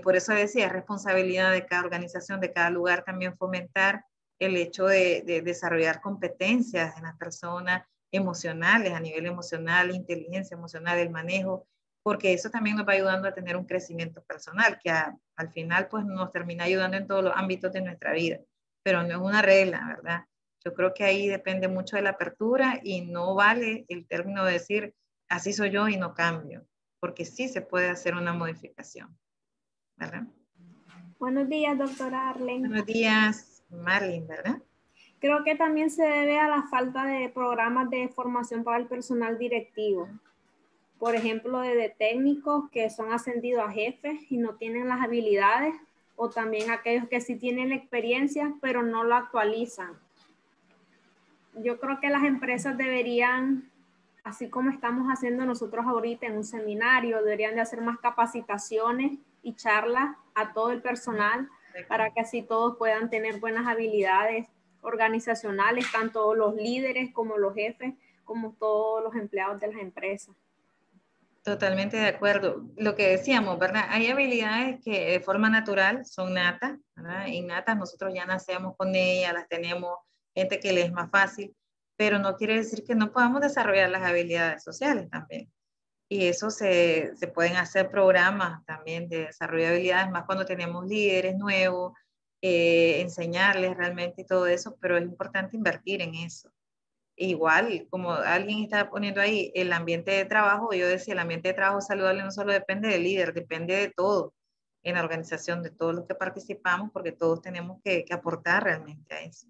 Por eso decía, es responsabilidad de cada organización, de cada lugar también fomentar el hecho de desarrollar competencias en las personas emocionales, a nivel emocional, inteligencia emocional, el manejo, porque eso también nos va ayudando a tener un crecimiento personal, que al final pues nos termina ayudando en todos los ámbitos de nuestra vida, pero no es una regla, ¿verdad? Yo creo que ahí depende mucho de la apertura y no vale el término de decir, así soy yo y no cambio, porque sí se puede hacer una modificación, ¿verdad? Buenos días, doctora Arlen. Buenos días, Marlene, ¿verdad? Creo que también se debe a la falta de programas de formación para el personal directivo. Por ejemplo, de técnicos que son ascendidos a jefes y no tienen las habilidades, o también aquellos que sí tienen la experiencia, pero no lo actualizan. Yo creo que las empresas deberían, así como estamos haciendo nosotros ahorita en un seminario, deberían de hacer más capacitaciones y charlas a todo el personal para que así todos puedan tener buenas habilidades organizacionales, tanto los líderes como los jefes, como todos los empleados de las empresas. Totalmente de acuerdo. Lo que decíamos, ¿verdad? Hay habilidades que de forma natural son natas, ¿verdad? Innatas, nosotros ya nacemos con ellas, las tenemos, gente que le es más fácil, pero no quiere decir que no podamos desarrollar las habilidades sociales también. Y eso se pueden hacer programas también de desarrollo de habilidades, más cuando tenemos líderes nuevos, enseñarles realmente y todo eso, pero es importante invertir en eso. Igual, como alguien está poniendo ahí, el ambiente de trabajo, yo decía, el ambiente de trabajo saludable no solo depende del líder, depende de todo en la organización, de todos los que participamos, porque todos tenemos que aportar realmente a eso,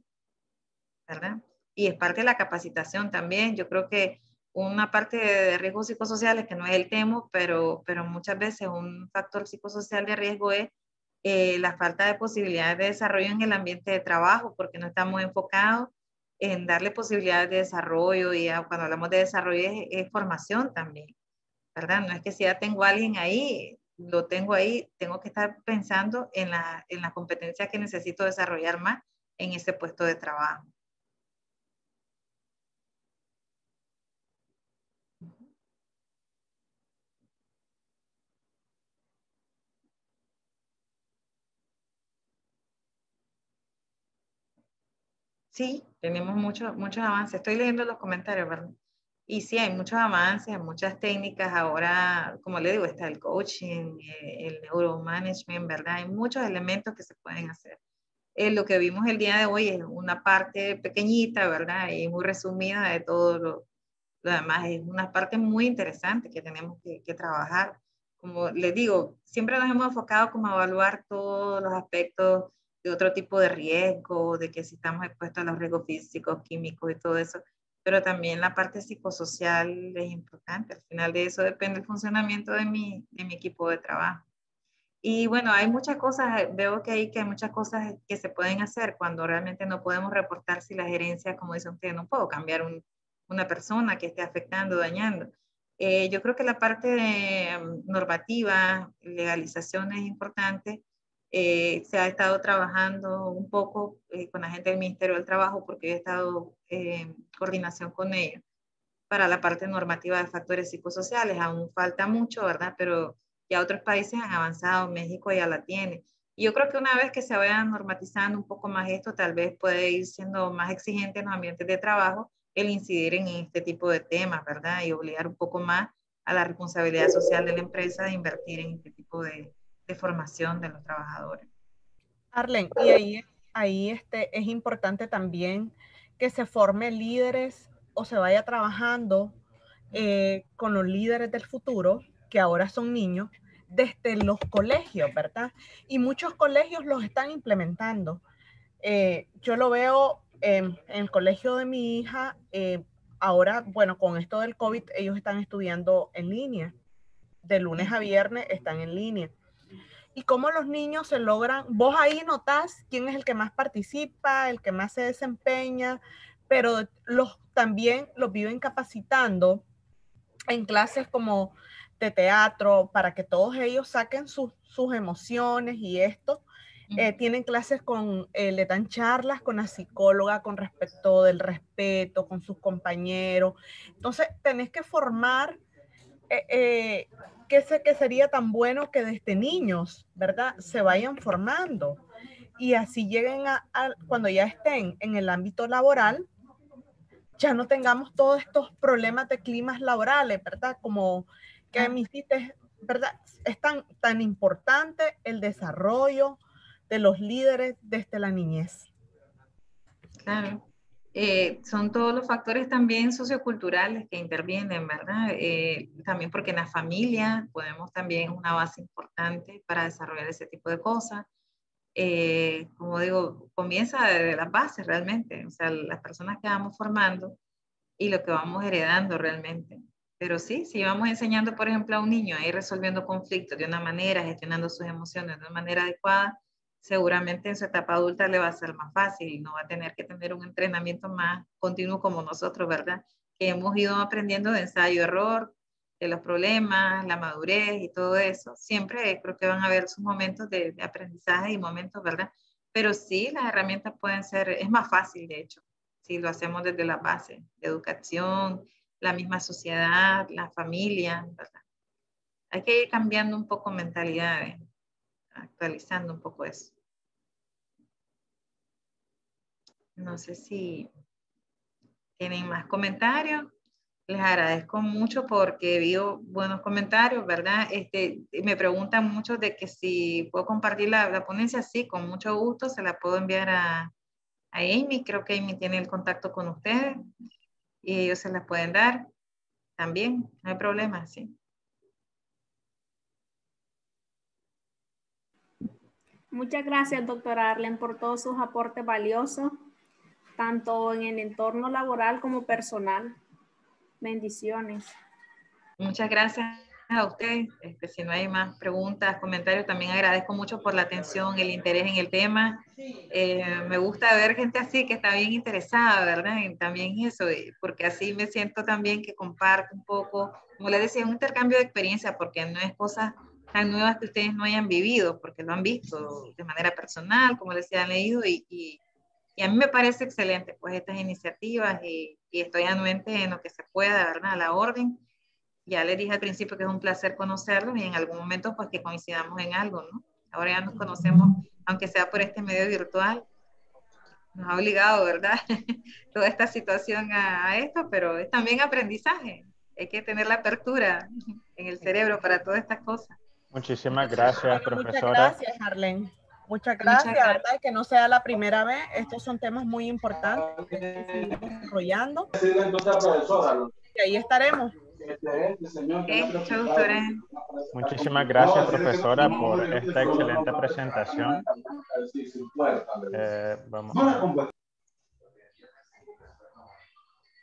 ¿verdad? Y es parte de la capacitación también. Yo creo que una parte de riesgos psicosociales, que no es el tema, pero muchas veces un factor psicosocial de riesgo es la falta de posibilidades de desarrollo en el ambiente de trabajo, porque no estamos enfocados en darle posibilidades de desarrollo, y cuando hablamos de desarrollo es formación también, ¿verdad? No es que si ya tengo a alguien ahí, lo tengo ahí, tengo que estar pensando en la competencia que necesito desarrollar más en ese puesto de trabajo. Sí, tenemos muchos avances. Estoy leyendo los comentarios, ¿verdad? Y sí, hay muchos avances, muchas técnicas. Ahora, como le digo, está el coaching, el neuromanagement, ¿verdad? Hay muchos elementos que se pueden hacer. Lo que vimos el día de hoy es una parte pequeñita, ¿verdad? Y muy resumida de todo lo demás. Es una parte muy interesante que tenemos que trabajar. Como les digo, siempre nos hemos enfocado como a evaluar todos los aspectos de otro tipo de riesgo, de que si estamos expuestos a los riesgos físicos, químicos y todo eso, pero también la parte psicosocial es importante. Al final de eso depende el funcionamiento de mi equipo de trabajo. Y bueno, hay muchas cosas, veo que hay muchas cosas que se pueden hacer cuando realmente no podemos reportar si la gerencia, como dice usted, no puedo cambiar una persona que esté afectando, dañando. Yo creo que la parte de, normativa, legalización es importante. Se ha estado trabajando un poco con la gente del Ministerio del Trabajo porque yo he estado en coordinación con ellos para la parte normativa de factores psicosociales. Aún falta mucho, ¿verdad? Pero ya otros países han avanzado, México ya la tiene. Y yo creo que una vez que se vaya normatizando un poco más esto, tal vez puede ir siendo más exigente en los ambientes de trabajo el incidir en este tipo de temas, ¿verdad? Y obligar un poco más a la responsabilidad social de la empresa de invertir en este tipo de formación de los trabajadores. Arlen, y ahí es importante también que se forme líderes o se vaya trabajando con los líderes del futuro, que ahora son niños, desde los colegios, ¿verdad? Y muchos colegios los están implementando. Yo lo veo en el colegio de mi hija, ahora, bueno, con esto del COVID, ellos están estudiando en línea. De lunes a viernes están en línea. Y cómo los niños se logran, vos ahí notás quién es el que más participa, el que más se desempeña, pero también los viven capacitando en clases como de teatro para que todos ellos saquen sus emociones y esto. Tienen clases le dan charlas con la psicóloga con respecto del respeto, con sus compañeros. Entonces, tenés que formar que sería tan bueno que desde niños, ¿verdad? Se vayan formando y así lleguen cuando ya estén en el ámbito laboral, ya no tengamos todos estos problemas de climas laborales, ¿verdad? Como que me hiciste, ¿verdad? Es tan importante el desarrollo de los líderes desde la niñez. Claro. Son todos los factores también socioculturales que intervienen, ¿verdad? También porque en la familia podemos también una base importante para desarrollar ese tipo de cosas. Como digo, comienza desde las bases realmente, o sea, las personas que vamos formando y lo que vamos heredando realmente. Pero sí, si vamos enseñando, por ejemplo, a un niño a ir resolviendo conflictos de una manera, gestionando sus emociones de una manera adecuada, seguramente en su etapa adulta le va a ser más fácil y no va a tener que tener un entrenamiento más continuo como nosotros, ¿verdad? Que hemos ido aprendiendo de ensayo-error, de los problemas, la madurez y todo eso. Siempre creo que van a haber sus momentos de aprendizaje y momentos, ¿verdad? Pero sí, las herramientas pueden ser, es más fácil de hecho, si lo hacemos desde la base, de educación, la misma sociedad, la familia, ¿verdad? Hay que ir cambiando un poco mentalidades, actualizando un poco eso. No sé si tienen más comentarios. Les agradezco mucho porque vio buenos comentarios, ¿verdad? Me preguntan mucho de que si puedo compartir la ponencia. Sí, con mucho gusto se la puedo enviar a Amy. Creo que Amy tiene el contacto con ustedes y ellos se la pueden dar también. No hay problema, sí. Muchas gracias, doctora Arlen, por todos sus aportes valiosos, tanto en el entorno laboral como personal. Bendiciones. Muchas gracias a ustedes. Si no hay más preguntas, comentarios, también agradezco mucho por la atención, el interés en el tema. Me gusta ver gente así que está bien interesada, ¿verdad? Y también eso, porque así me siento también que comparto un poco, como les decía, un intercambio de experiencia, porque no es cosa tan nuevas que ustedes no hayan vivido, porque lo han visto de manera personal, como les han leído, y a mí me parece excelente pues estas iniciativas y estoy anuente en lo que se pueda, ¿verdad? A la orden. Ya les dije al principio que es un placer conocerlos y en algún momento pues que coincidamos en algo, ¿no? Ahora ya nos conocemos, aunque sea por este medio virtual. Nos ha obligado, ¿verdad? Toda esta situación a esto, pero es también aprendizaje. Hay que tener la apertura en el cerebro para todas estas cosas. Muchísimas gracias, Bueno, muchas profesora. gracias, Arlene. Muchas gracias, ¿verdad? Que no sea la primera vez. Estos son temas muy importantes que seguir desarrollando. Y ahí estaremos. Muchísimas gracias, profesora, por esta excelente presentación. Vamos a...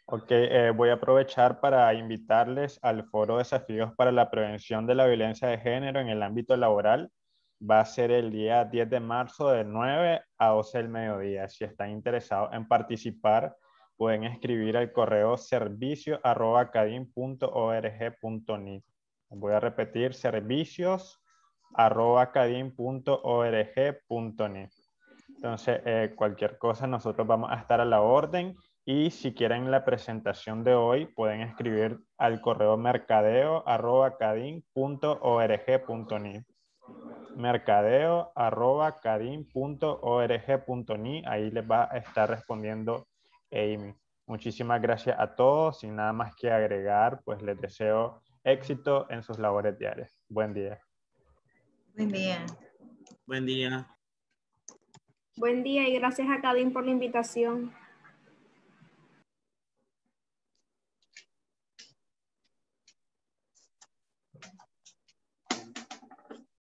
Ok, voy a aprovechar para invitarles al foro Desafíos para la Prevención de la Violencia de Género en el ámbito laboral. Va a ser el día 10 de marzo de 9 a 12 del mediodía. Si están interesados en participar, pueden escribir al correo servicios@cadin.org.ni. Voy a repetir, servicios@cadin.org.ni. Entonces, cualquier cosa, nosotros vamos a estar a la orden. Y si quieren la presentación de hoy, pueden escribir al correo mercadeo@cadin.org.ni. mercadeo@cadin.org.ni. Ahí les va a estar respondiendo Amy. Muchísimas gracias a todos. Sin nada más que agregar, pues les deseo éxito en sus labores diarias. Buen día. Buen día. Buen día. Buen día y gracias a Cadin por la invitación.